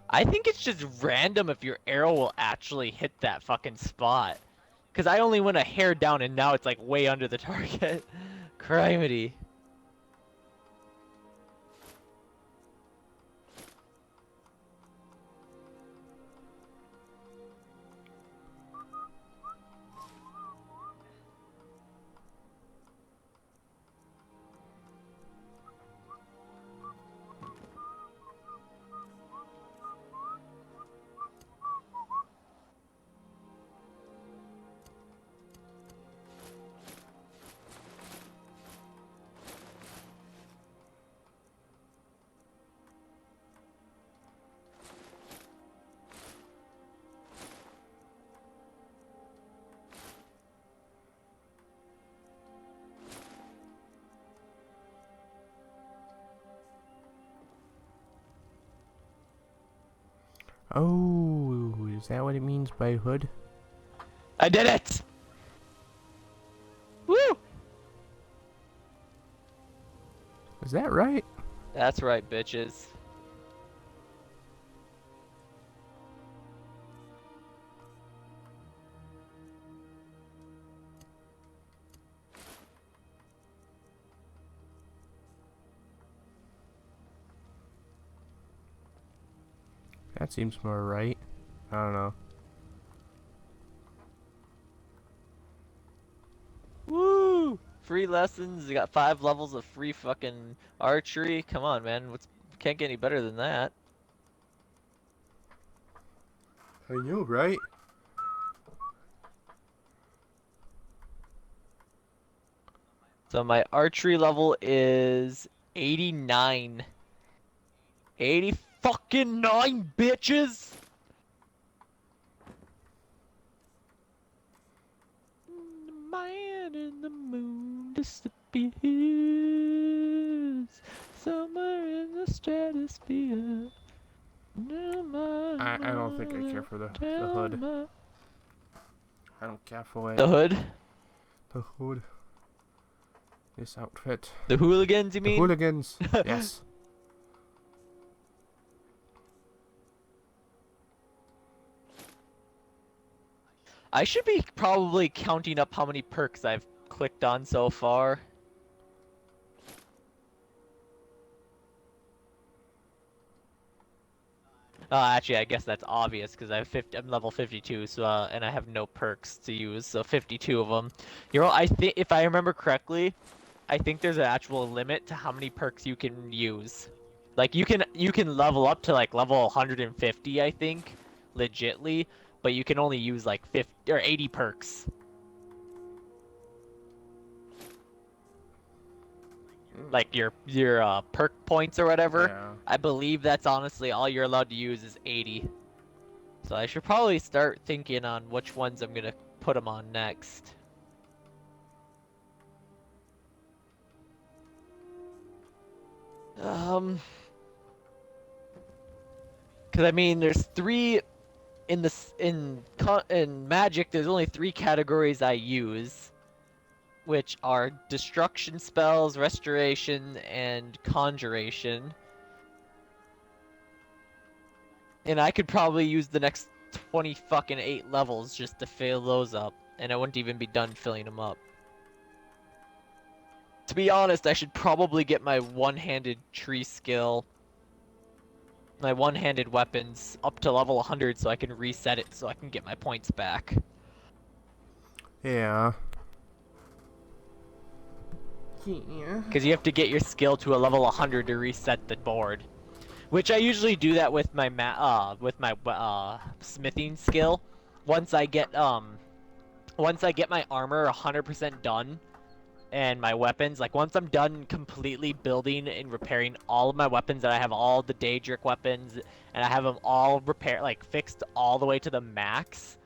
[SPEAKER 4] I think it's just random if your arrow will actually hit that fucking spot. Because I only went a hair down and now it's like way under the target. Criminy.
[SPEAKER 5] Oh, is that what it means by hood?
[SPEAKER 4] I did it! Woo!
[SPEAKER 5] Is that right?
[SPEAKER 4] That's right, bitches.
[SPEAKER 5] That seems more right. I don't know.
[SPEAKER 4] Woo! Free lessons. You got 5 levels of free fucking archery. Come on, man. Can't get any better than that.
[SPEAKER 5] I know, right?
[SPEAKER 4] So my archery level is 89. 80 fucking 9, bitches! The man in the moon disappears somewhere in the stratosphere.
[SPEAKER 5] I don't think I care for the hood. I don't care for it.
[SPEAKER 4] The hood?
[SPEAKER 5] The hood. This outfit.
[SPEAKER 4] The hooligans, you
[SPEAKER 5] The
[SPEAKER 4] mean?
[SPEAKER 5] hooligans. Yes.
[SPEAKER 4] I should be probably counting up how many perks I've clicked on so far. Actually, I guess that's obvious because I'm level 52, so and I have no perks to use, so 52 of them. You know, I think if I remember correctly, I think there's an actual limit to how many perks you can use. Like you can level up to like level 150, I think, legitly, but you can only use like 50 or 80 perks. Like your perk points or whatever.
[SPEAKER 5] Yeah.
[SPEAKER 4] I believe that's honestly all you're allowed to use is 80. So I should probably start thinking on which ones I'm gonna put them on next. Cause I mean, there's 3 in Magic. There's only 3 categories I use, which are destruction spells, restoration, and conjuration. And I could probably use the next 20 fucking 8 levels just to fill those up, and I wouldn't even be done filling them up. To be honest, I should probably get my one-handed tree skill, my one-handed weapons up to level 100 so I can reset it so I can get my points back.
[SPEAKER 5] Yeah.
[SPEAKER 4] Because you have to get your skill to a level 100 to reset the board. Which I usually do that with my smithing skill. Once I get my armor 100% done and my weapons, like once I'm done completely building and repairing all of my weapons, and I have all the Daedric weapons and I have them all fixed all the way to the max,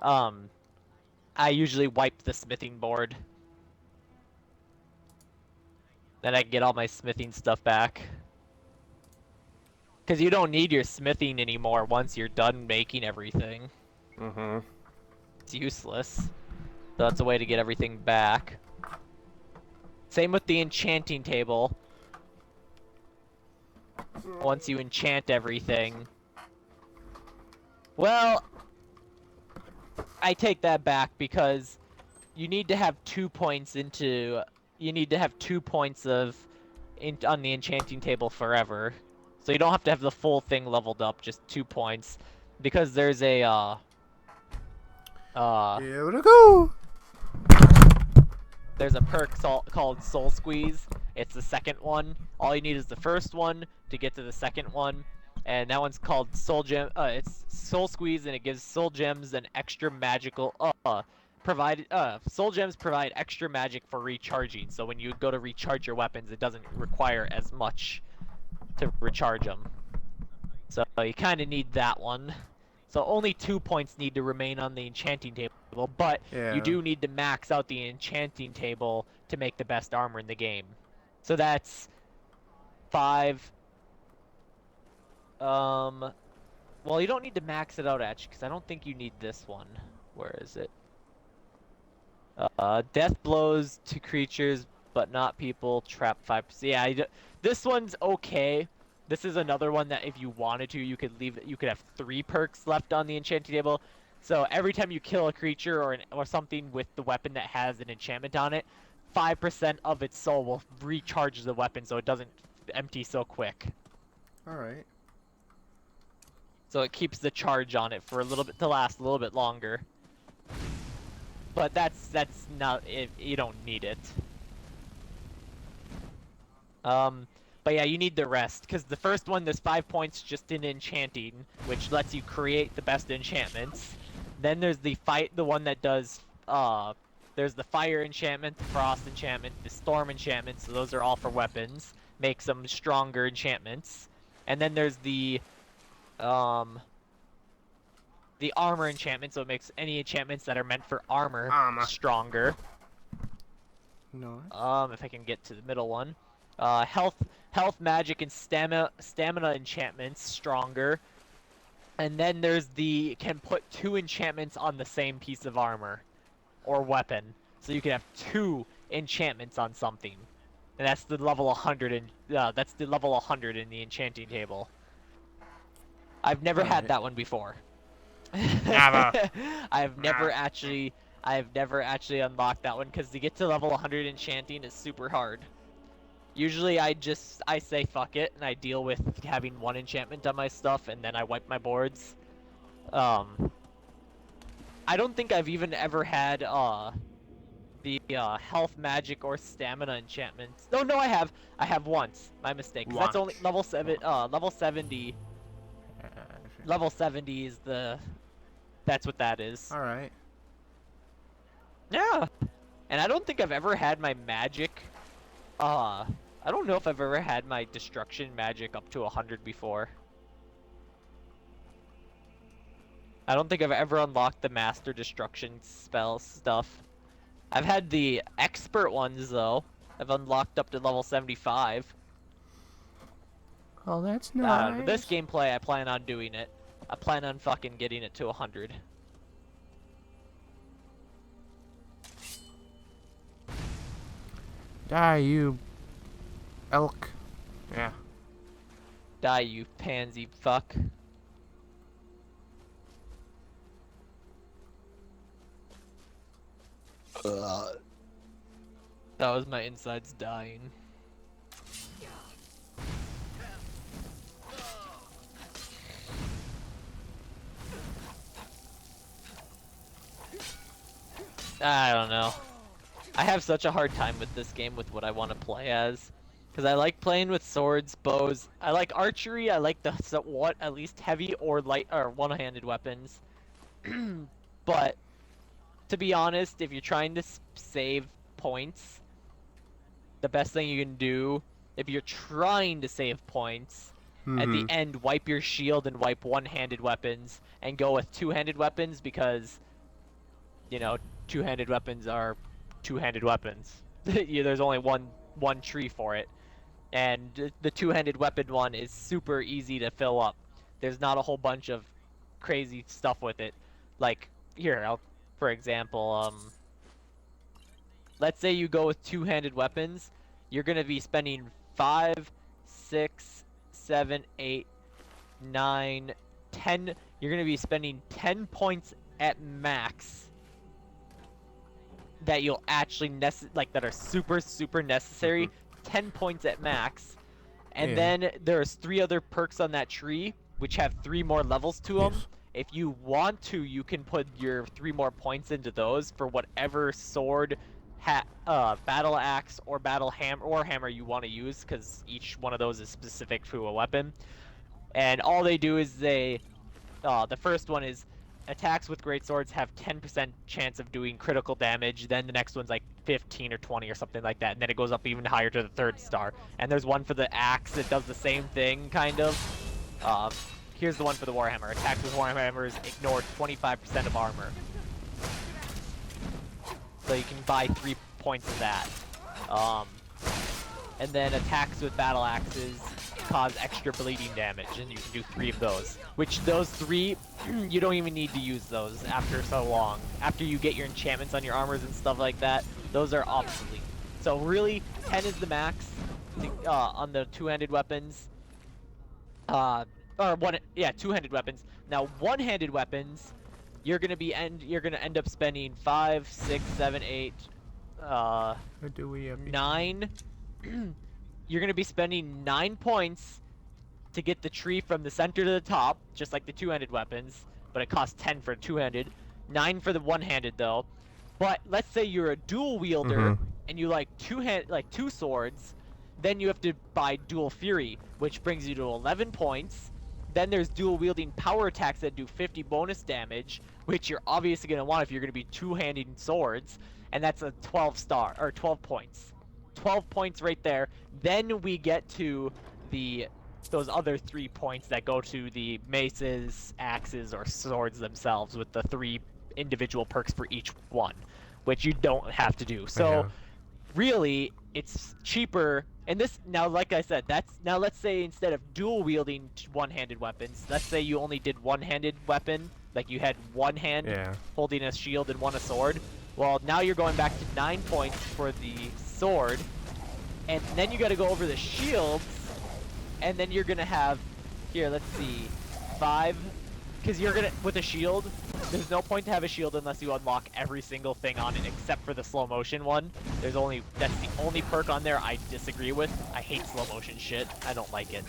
[SPEAKER 4] I usually wipe the smithing board. Then I can get all my smithing stuff back. Because you don't need your smithing anymore once you're done making everything.
[SPEAKER 5] Mm-hmm.
[SPEAKER 4] It's useless. So that's a way to get everything back. Same with the enchanting table. Once you enchant everything. Well, I take that back because you need to have 2 points into... You need to have 2 points on the enchanting table forever. So you don't have to have the full thing leveled up, just 2 points. Because there's a,
[SPEAKER 5] Here we go!
[SPEAKER 4] there's a perk called Soul Squeeze. It's the second one. All you need is the first one to get to the second one. And that one's called Soul Gem, it's Soul Squeeze, and it gives Soul Gems an extra magical, Soul Gems provide extra magic for recharging. So when you go to recharge your weapons, it doesn't require as much to recharge them. So you kind of need that one. So only 2 points need to remain on the enchanting table, but you do need to max out the enchanting table to make the best armor in the game. So that's 5. Well, Well, you don't need to max it out actually, because I don't think you need this one. Where is it? Death blows to creatures, but not people. Trap 5%. Yeah, this one's okay. This is another one that if you wanted to, you could leave. You could have 3 perks left on the enchanting table. So every time you kill a creature or something with the weapon that has an enchantment on it, 5% of its soul will recharge the weapon, so it doesn't empty so quick.
[SPEAKER 5] All right.
[SPEAKER 4] So it keeps the charge on it for a little bit to last a little bit longer. But that's not it. You don't need it. But yeah, you need the rest because the first one there's 5 points just in enchanting, which lets you create the best enchantments. Then there's the one that does there's the fire enchantment, the frost enchantment, the storm enchantment. So those are all for weapons, makes them stronger enchantments. And then there's the armor enchantment, so it makes any enchantments that are meant for armor stronger.
[SPEAKER 5] No.
[SPEAKER 4] If I can get to the middle one. Health, magic, and stamina enchantments stronger. And then there's can put 2 enchantments on the same piece of armor or weapon. So you can have 2 enchantments on something. And that's the level 100 in that's the level 100 in the enchanting table. I've never had that one before.
[SPEAKER 5] Never.
[SPEAKER 4] I've never actually unlocked that one because to get to level 100 enchanting is super hard. Usually I say fuck it and I deal with having 1 enchantment on my stuff and then I wipe my boards. I don't think I've even ever had the health, magic, or stamina enchantments. No, I have. I have once. My mistake. That's only level 7. Level 70. Level 70 is the. That's what that is.
[SPEAKER 5] All right.
[SPEAKER 4] Yeah. And I don't think I've ever had my magic. I don't know if I've ever had my destruction magic up to 100 before. I don't think I've ever unlocked the master destruction spell stuff. I've had the expert ones though. I've unlocked up to level 75.
[SPEAKER 5] Oh, that's nice.
[SPEAKER 4] This gameplay, I plan on doing it. I plan on fucking getting it to 100.
[SPEAKER 5] Die, you elk. Yeah.
[SPEAKER 4] Die, you pansy fuck. That was my insides dying. I don't know. I have such a hard time with this game with what I want to play as. Because I like playing with swords, bows. I like archery. I like at least heavy or light or one-handed weapons. But to be honest, if you're trying to save points, the best thing you can do, if you're trying to save points, at the end, wipe your shield and wipe one-handed weapons and go with two-handed weapons because, you know, two-handed weapons are two-handed weapons. There's only one tree for it. And the two-handed weapon one is super easy to fill up. There's not a whole bunch of crazy stuff with it. Like, here, for example, let's say you go with two-handed weapons. You're going to be spending 5, 6, 7, 8, 9, 10. You're going to be spending 10 points at max that you'll actually that are super necessary. 10 points at max. And then there's 3 other perks on that tree which have 3 more levels to them. If you want to, you can put your 3 more points into those for whatever sword, battle axe, or battle hammer you want to use, because each one of those is specific to a weapon. And all they do is the first one is attacks with great swords have 10% chance of doing critical damage. Then the next one's like 15 or 20 or something like that. And then it goes up even higher to the 3rd star. And there's one for the axe that does the same thing, kind of. Here's the one for the Warhammer. Attacks with Warhammers ignore 25% of armor. So you can buy 3 points of that. And then attacks with battle axes cause extra bleeding damage, and you can do 3 of those. Which those 3, you don't even need to use those after so long. After you get your enchantments on your armors and stuff like that, those are obsolete. So really, 10 is the max on the two-handed weapons. Two-handed weapons. Now, one-handed weapons, you're gonna end up spending 5, 6, 7, 8,
[SPEAKER 5] What do we have?
[SPEAKER 4] 9. You're gonna be spending 9 points to get the tree from the center to the top, just like the two-handed weapons, but it costs 10 for two-handed, 9 for the one-handed though. But let's say you're a dual wielder and you like two swords, then you have to buy dual fury, which brings you to 11 points. Then there's dual wielding power attacks that do 50 bonus damage, which you're obviously gonna want if you're gonna be two-handed swords, and that's a 12 points. 12 points right there. Then we get to those other 3 points that go to the maces, axes, or swords themselves with the 3 individual perks for each one, which you don't have to do. So really, it's cheaper. And this, now like I said, now let's say instead of dual wielding one-handed weapons, let's say you only did one-handed weapon, like you had one hand holding a shield and one a sword. Well, now you're going back to 9 points for the sword, and then you got to go over the shields, and then you're gonna have, here, let's see, 5, because you're gonna, with a shield, there's no point to have a shield unless you unlock every single thing on it except for the slow motion one. That's the only perk on there I disagree with. I hate slow motion shit. I don't like it.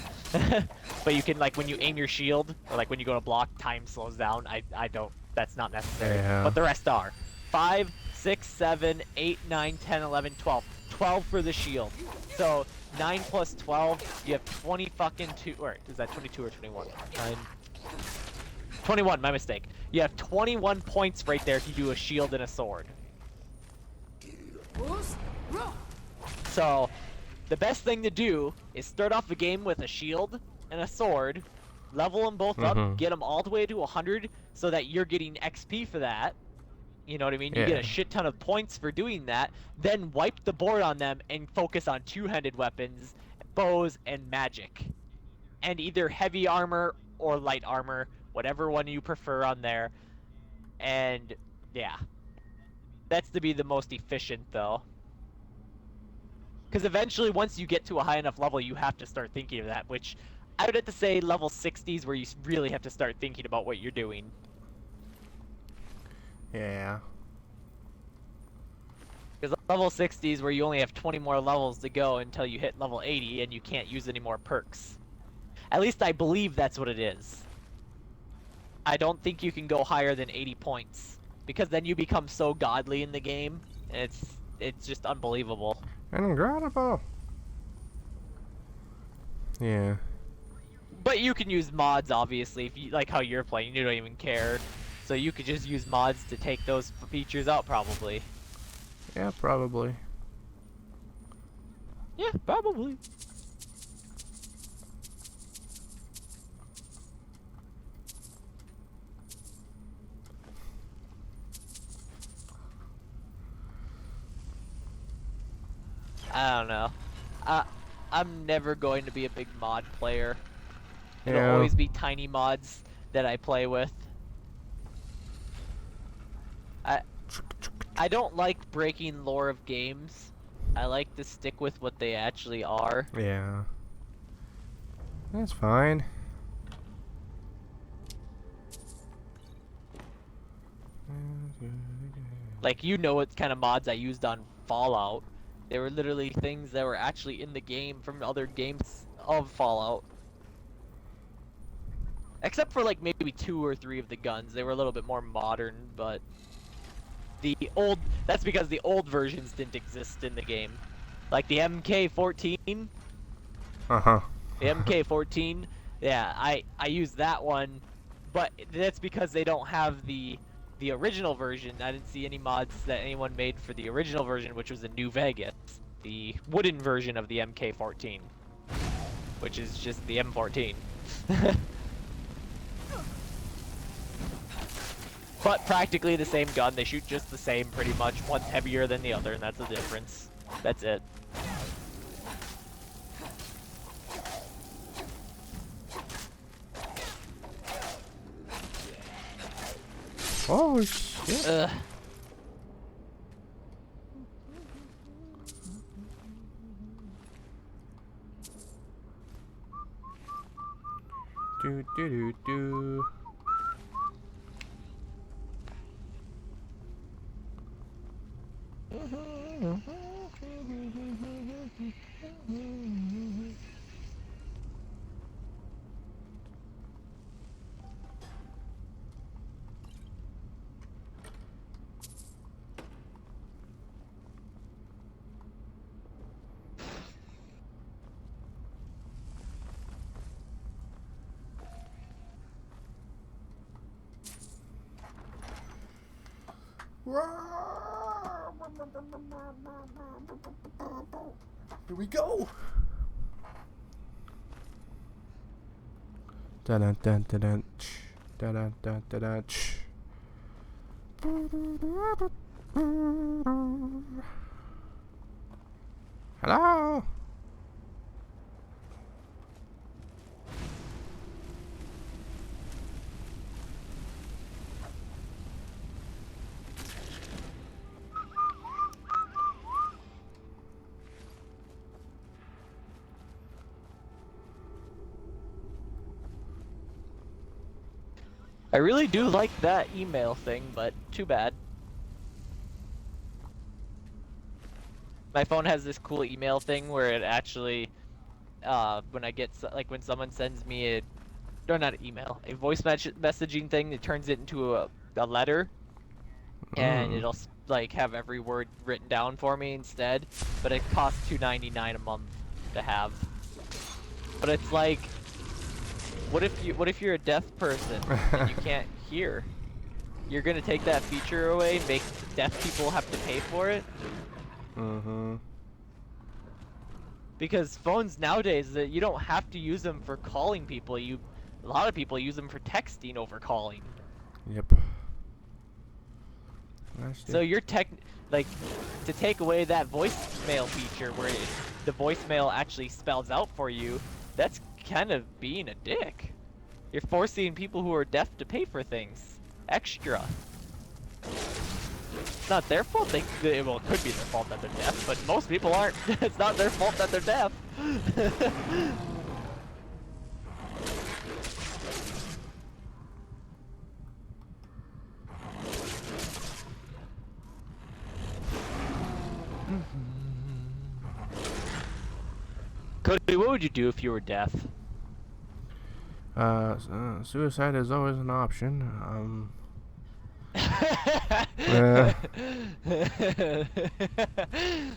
[SPEAKER 4] But you can, like, when you aim your shield, or like when you go to block, time slows down. I don't, that's not necessary. But the rest are 5, 6, 7, 8, 9, 10, 11, 12. 12 for the shield. So 9 plus 12, you have 20 fucking two, or is that 22 or 21? 21, my mistake. You have 21 points right there to do a shield and a sword. So, the best thing to do is start off the game with a shield and a sword, level them both up, get them all the way to 100 so that you're getting XP for that. You know what I mean? You get a shit ton of points for doing that, then wipe the board on them and focus on two-handed weapons, bows, and magic. And either heavy armor or light armor, whatever one you prefer on there. And yeah, that's to be the most efficient though. Because eventually once you get to a high enough level, you have to start thinking of that, which I would have to say level 60s where you really have to start thinking about what you're doing.
[SPEAKER 5] Yeah.
[SPEAKER 4] Because level 60s where you only have 20 more levels to go until you hit level 80 and you can't use any more perks. At least I believe that's what it is. I don't think you can go higher than 80 points, because then you become so godly in the game, and it's just unbelievable.
[SPEAKER 5] Incredible. Yeah.
[SPEAKER 4] But you can use mods, obviously, if you like how you're playing. You don't even care, so you could just use mods to take those features out, probably.
[SPEAKER 5] Yeah, probably.
[SPEAKER 4] Yeah, probably. I don't know. I'm never going to be a big mod player. It'll always be tiny mods that I play with. I don't like breaking lore of games. I like to stick with what they actually are.
[SPEAKER 5] Yeah. That's fine.
[SPEAKER 4] Like, you know what kind of mods I used on Fallout. They were literally things that were actually in the game from other games of Fallout. Except for like maybe 2 or 3 of the guns. They were a little bit more modern, but that's because the old versions didn't exist in the game. Like the MK14.
[SPEAKER 5] Uh-huh.
[SPEAKER 4] The MK14, yeah, I used that one, but that's because they don't have the original version. I didn't see any mods that anyone made for the original version, which was the New Vegas, the wooden version of the MK14, which is just the M14. But practically the same gun. They shoot just the same, pretty much. One's heavier than the other, and that's the difference. That's it.
[SPEAKER 5] Oh shit. Do do do do. Here we go. Dun dun dun dun dun dun dun dun dun dun. Hello.
[SPEAKER 4] I really do like that email thing, but too bad. My phone has this cool email thing where it actually, when I get, like when someone sends me a, or not an email, a voice messaging thing, it turns it into a letter, and it'll like have every word written down for me instead, but it costs $2.99 a month to have. But it's like, what if you're a deaf person and you can't hear? You're gonna take that feature away, make deaf people have to pay for it?
[SPEAKER 5] Mm-hmm.
[SPEAKER 4] Because phones nowadays, you don't have to use them for calling people. A lot of people use them for texting over calling.
[SPEAKER 5] Yep.
[SPEAKER 4] So you're like, to take away that voicemail feature where the voicemail actually spells out for you, that's kind of being a dick. You're forcing people who are deaf to pay for things extra. It's not their fault. Well, it could be their fault that they're deaf, but most people aren't. It's not their fault that they're deaf. Cody, what would you do if you were deaf?
[SPEAKER 5] Suicide is always an option.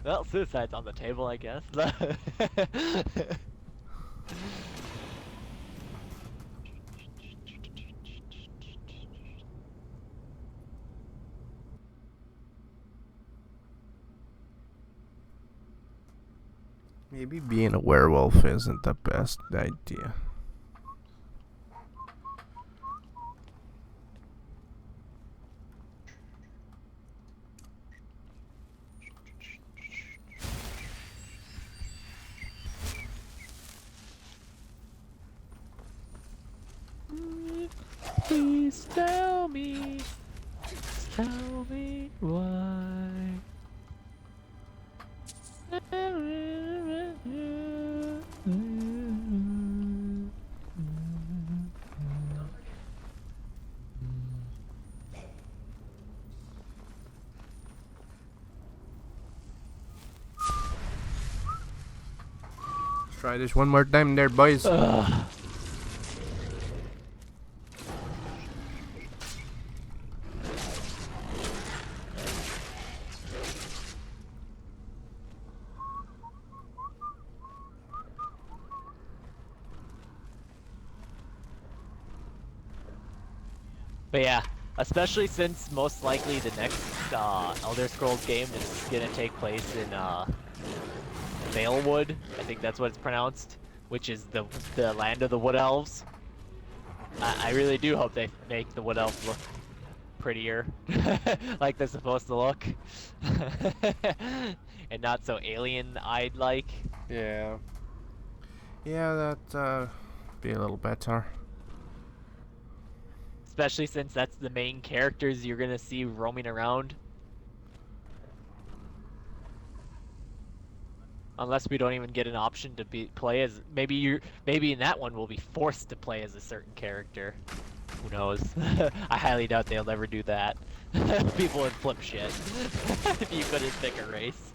[SPEAKER 4] Well, suicide's on the table, I guess.
[SPEAKER 5] Maybe being a werewolf isn't the best idea.
[SPEAKER 4] Please tell me why.
[SPEAKER 5] Let's try this one more time there, boys.
[SPEAKER 4] But yeah, especially since most likely the next Elder Scrolls game is gonna take place in Valewood. I think that's what it's pronounced, which is the land of the Wood Elves. I really do hope they make the Wood Elves look prettier, like they're supposed to look, and not so alien-eyed like.
[SPEAKER 5] Yeah. Yeah, that be a little better.
[SPEAKER 4] Especially since that's the main characters you're gonna see roaming around. Unless we don't even get an option to play as maybe in that one we'll be forced to play as a certain character. Who knows? I highly doubt they'll ever do that. People would flip shit if you couldn't pick a race.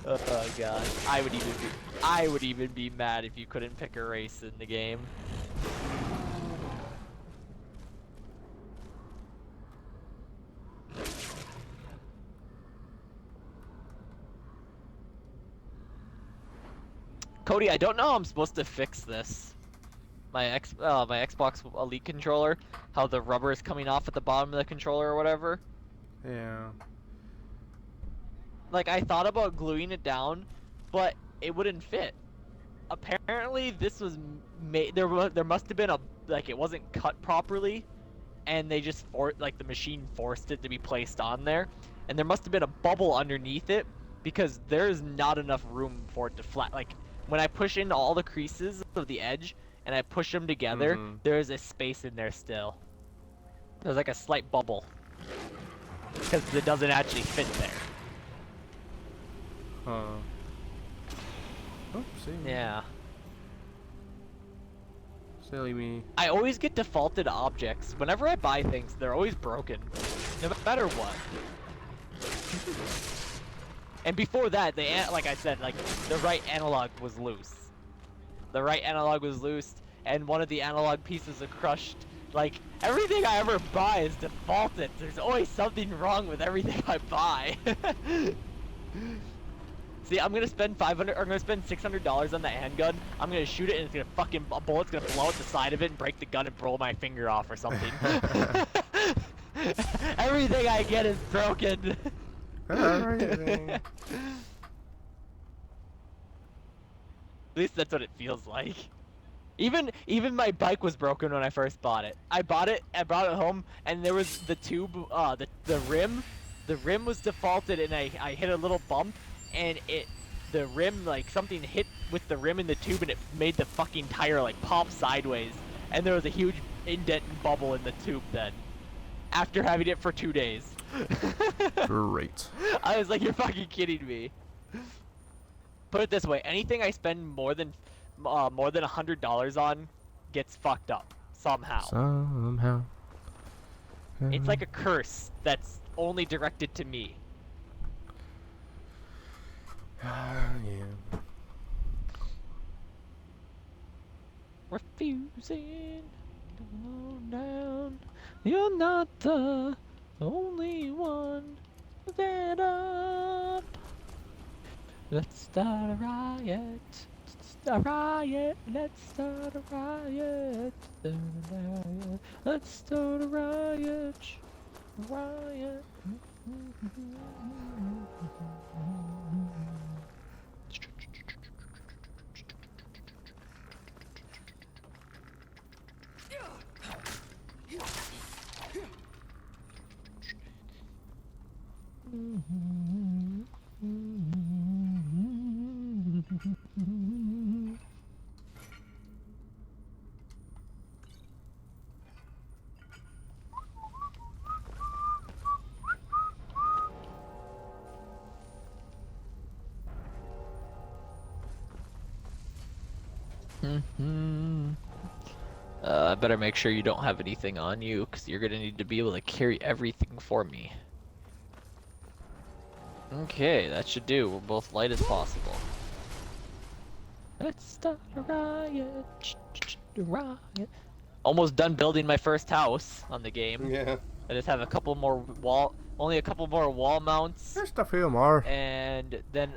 [SPEAKER 4] Oh god, I would even be mad if you couldn't pick a race in the game. Cody, I don't know how I'm supposed to fix this. My Xbox Elite controller, how the rubber is coming off at the bottom of the controller or whatever.
[SPEAKER 5] Yeah.
[SPEAKER 4] Like, I thought about gluing it down, but it wouldn't fit. Apparently, this was made. There must have been it wasn't cut properly, and they just the machine forced it to be placed on there, and there must have been a bubble underneath it because there's not enough room for it to flat. Like, when I push in all the creases of the edge and I push them together, there is a space in there still. There's like a slight bubble because it doesn't actually fit there.
[SPEAKER 5] Oopsie.
[SPEAKER 4] Yeah.
[SPEAKER 5] Silly me.
[SPEAKER 4] I always get defaulted objects. Whenever I buy things, they're always broken. No matter what. And before that, like I said, like, the right analog was loose. The right analog was loose, and one of the analog pieces are crushed. Like, everything I ever buy is defaulted. There's always something wrong with everything I buy. See, I'm gonna spend $600 on the handgun. I'm gonna shoot it, and it's gonna a bullet's gonna blow out the side of it and break the gun and blow my finger off or something. Everything I get is broken.
[SPEAKER 5] Everything.
[SPEAKER 4] At least that's what it feels like. Even my bike was broken when I first bought it. I brought it home, and there was the tube, the rim was defaulted, and I hit a little bump, and the rim, like, something hit with the rim in the tube, and it made the fucking tire like pop sideways, and there was a huge indent and bubble in the tube then. After having it for 2 days.
[SPEAKER 5] Great.
[SPEAKER 4] I was like, you're fucking kidding me. Put it this way, anything I spend more than $100 on gets fucked up somehow.
[SPEAKER 5] Somehow.
[SPEAKER 4] It's like a curse that's only directed to me.
[SPEAKER 5] Yeah.
[SPEAKER 4] Refusing to go down. You're not the only one. Get up. Let's start a riot. A riot. Let's start a riot. Let's start a riot. A riot. I better make sure you don't have anything on you, because you're gonna need to be able to carry everything for me. Okay, that should do. We're both light as possible. Let's start a riot. A riot. Almost done building my first house on the game.
[SPEAKER 5] Yeah.
[SPEAKER 4] I just have a couple more only a couple more wall mounts.
[SPEAKER 5] Just a few more.
[SPEAKER 4] And then,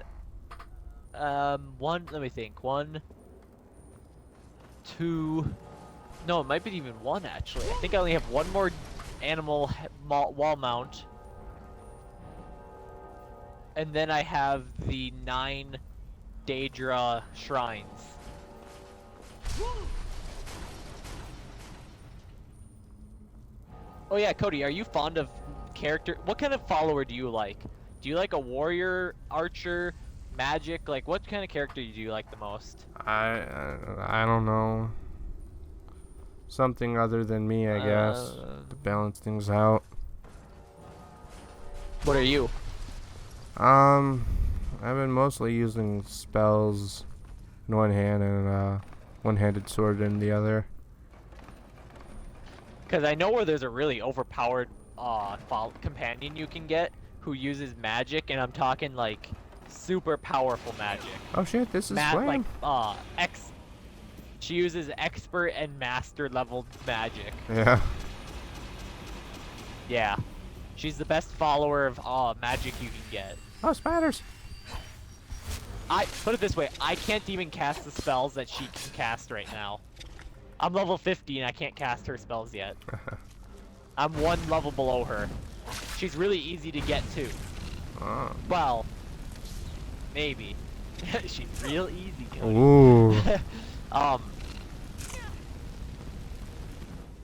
[SPEAKER 4] let me think. 1, 2, no, it might be even 1 actually. I think I only have 1 more animal wall mount. And then I have the 9 Daedra shrines. Oh yeah, Cody, are you fond of character? What kind of follower do you like? Do you like a warrior, archer, magic? Like, what kind of character do you like the most?
[SPEAKER 5] I don't know. something other than me, I guess, to balance things out.
[SPEAKER 4] What are you?
[SPEAKER 5] I've been mostly using spells in one hand and one-handed sword in the other.
[SPEAKER 4] Because I know where there's a really overpowered companion you can get who uses magic, and I'm talking like super powerful magic.
[SPEAKER 5] Oh shit, this is flame.
[SPEAKER 4] Like she uses expert and master level magic.
[SPEAKER 5] Yeah.
[SPEAKER 4] Yeah. She's the best follower of magic you can get.
[SPEAKER 5] Oh, spiders.
[SPEAKER 4] I put it this way, I can't even cast the spells that she can cast right now. I'm level 50 and I can't cast her spells yet. I'm one level below her. She's really easy to get to.
[SPEAKER 5] Oh.
[SPEAKER 4] Well, maybe. She's real easy, Cody.
[SPEAKER 5] Ooh.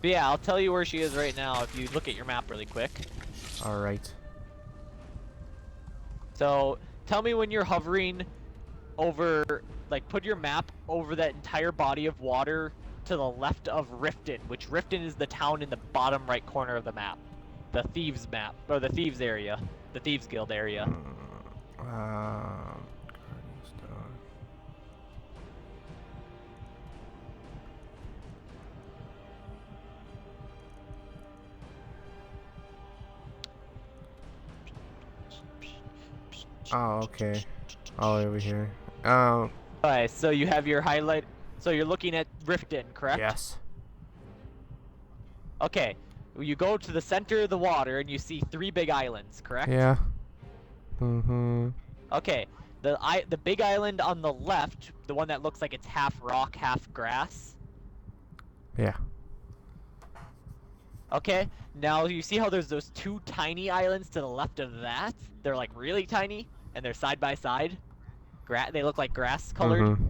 [SPEAKER 4] But yeah, I'll tell you where she is right now if you look at your map really quick.
[SPEAKER 5] All right.
[SPEAKER 4] So, tell me when you're hovering over, like, put your map over that entire body of water to the left of Riften, which Riften is the town in the bottom right corner of the map. The Thieves map, or the Thieves area. The Thieves Guild area.
[SPEAKER 5] Oh, okay. All over here.
[SPEAKER 4] Alright, so you have your highlight. So you're looking at Riften, correct?
[SPEAKER 5] Yes.
[SPEAKER 4] Okay. You go to the center of the water and you see 3 big islands, correct?
[SPEAKER 5] Yeah. Mm-hmm.
[SPEAKER 4] Okay. The big island on the left, the one that looks like it's half rock, half grass.
[SPEAKER 5] Yeah.
[SPEAKER 4] Okay. Now you see how there's those 2 tiny islands to the left of that? They're like really tiny and they're side by side. They look like grass colored.
[SPEAKER 5] Mm-hmm.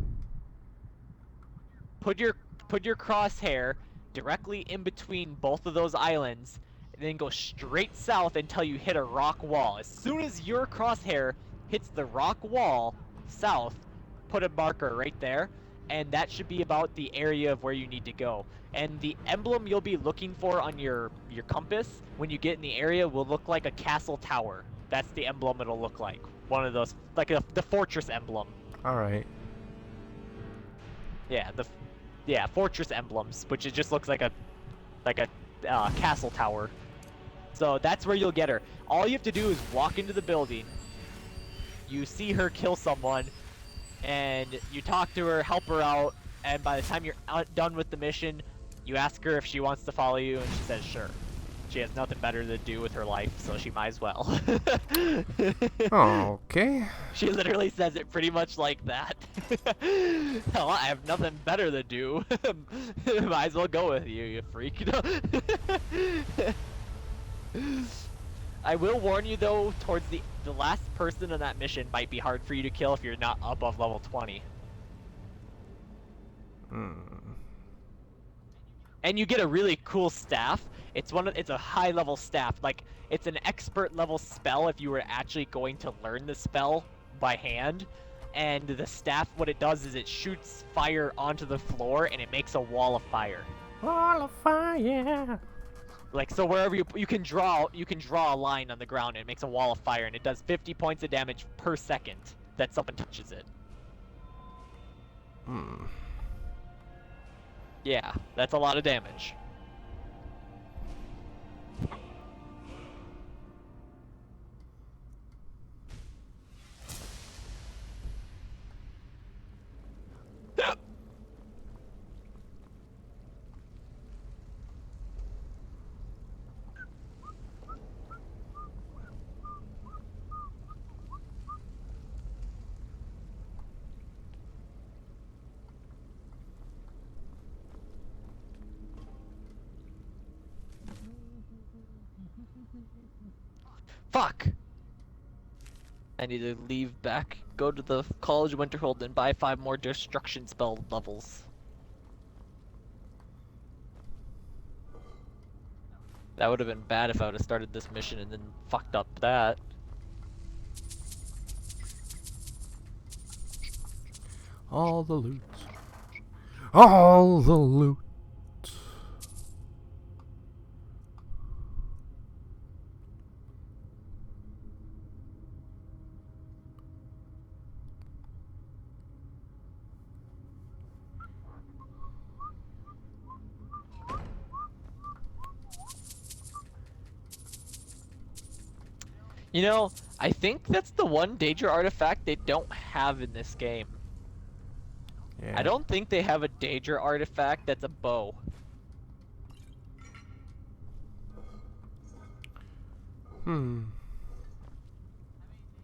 [SPEAKER 4] Put your crosshair directly in between both of those islands, and then go straight south until you hit a rock wall. As soon as your crosshair hits the rock wall south, put a marker right there, and that should be about the area of where you need to go. And the emblem you'll be looking for on your compass when you get in the area will look like a castle tower. That's the emblem it'll look like. One of those, like the fortress emblem.
[SPEAKER 5] All right.
[SPEAKER 4] Yeah, fortress emblems, which it just looks like a castle tower. So that's where you'll get her. All you have to do is walk into the building. You see her kill someone, and you talk to her, help her out, and by the time you're done with the mission, you ask her if she wants to follow you, and she says sure. She has nothing better to do with her life, so she might as well.
[SPEAKER 5] Okay.
[SPEAKER 4] She literally says it pretty much like that. Hell, I have nothing better to do. Might as well go with you, you freak. I will warn you though, towards the last person on that mission might be hard for you to kill if you're not above level 20. And you get a really cool staff. It's a high level staff. Like, it's an expert level spell if you were actually going to learn the spell by hand. And the staff, what it does is it shoots fire onto the floor and it makes a wall of fire.
[SPEAKER 5] Wall of fire.
[SPEAKER 4] Like, so wherever you can draw a line on the ground and it makes a wall of fire, and it does 50 points of damage per second that someone touches it. Yeah, that's a lot of damage. Fuck! I need to leave back, go to the College of Winterhold, and buy 5 more destruction spell levels. That would have been bad if I would have started this mission and then fucked up that.
[SPEAKER 5] All the loot. All the loot.
[SPEAKER 4] You know, I think that's the one danger artifact they don't have in this game.
[SPEAKER 5] Yeah.
[SPEAKER 4] I don't think they have a danger artifact that's a bow.
[SPEAKER 5] Hmm.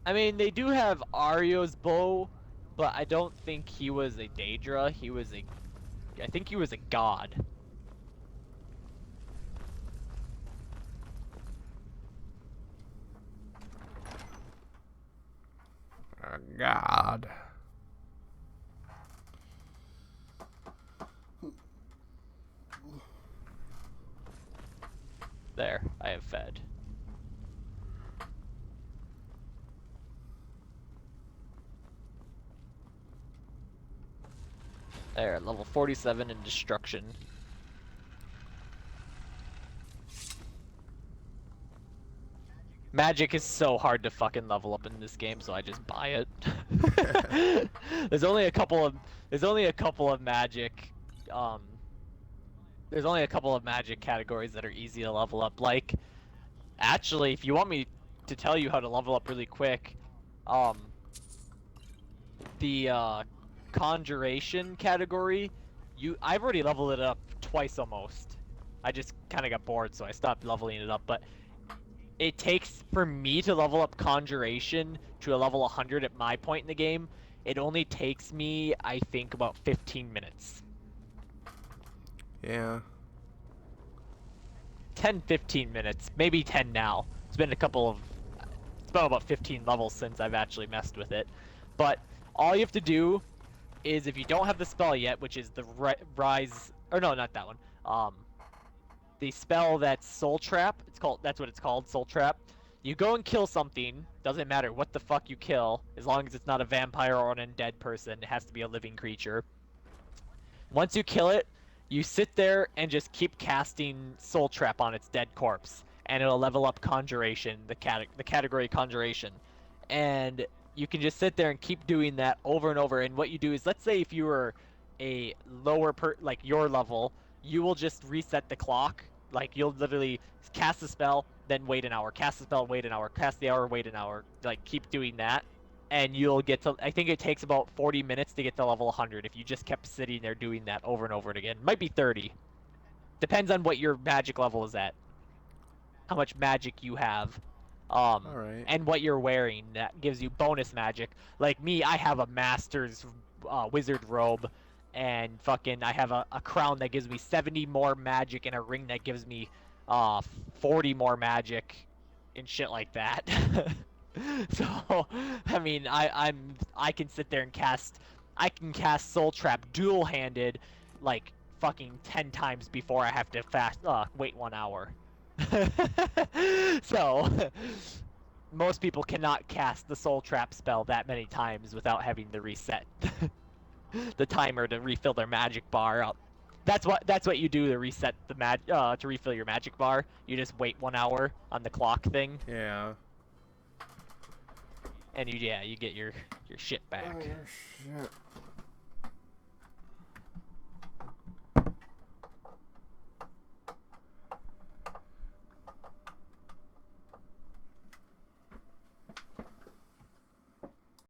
[SPEAKER 4] I mean, they do have Ario's bow, but I don't think he was a Daedra. He was a... I think he was a god.
[SPEAKER 5] Oh, God.
[SPEAKER 4] There, I have fed. There, level 47 in destruction. Magic is so hard to fucking level up in this game, so I just buy it. There's only a couple of magic there's only a couple of magic categories that are easy to level up. Like, actually, if you want me to tell you how to level up really quick, the conjuration category, I've already leveled it up twice almost. I just kind of got bored, so I stopped leveling it up. But it takes, for me to level up conjuration to a level 100 at my point in the game, it only takes me, I think, about 15 minutes.
[SPEAKER 5] Yeah.
[SPEAKER 4] 10-15 minutes, maybe 10 now. It's been about 15 levels since I've actually messed with it. But all you have to do is, if you don't have the spell yet, which is the rise, or no, not that one. The spell that's Soul Trap. That's what it's called, Soul Trap. You go and kill something. Doesn't matter what the fuck you kill, as long as it's not a vampire or an undead person. It has to be a living creature. Once you kill it, you sit there and just keep casting Soul Trap on its dead corpse, and it'll level up Conjuration, the category Conjuration. And you can just sit there and keep doing that over and over. And what you do is, let's say if you were a lower like your level, you will just reset the clock. Like, you'll literally cast the spell, then wait an hour, cast the spell, wait an hour, cast the hour, wait an hour. Like, keep doing that, and you'll get to, I think it takes about 40 minutes to get to level 100 if you just kept sitting there doing that over and over again. Might be 30. Depends on what your magic level is at. How much magic you have.
[SPEAKER 5] Alright.
[SPEAKER 4] And what you're wearing. That gives you bonus magic. Like me, I have a master's wizard robe, and fucking I have a crown that gives me 70 more magic and a ring that gives me 40 more magic and shit like that. So, I mean, I can sit there and I can cast Soul Trap dual-handed, like, fucking 10 times before I have to wait 1 hour. So, most people cannot cast the Soul Trap spell that many times without having to reset the timer to refill their magic bar up. That's what you do to reset the to refill your magic bar. You just wait 1 hour on the clock thing,
[SPEAKER 5] Yeah.
[SPEAKER 4] and you get your shit back.
[SPEAKER 5] Oh, yeah, shit.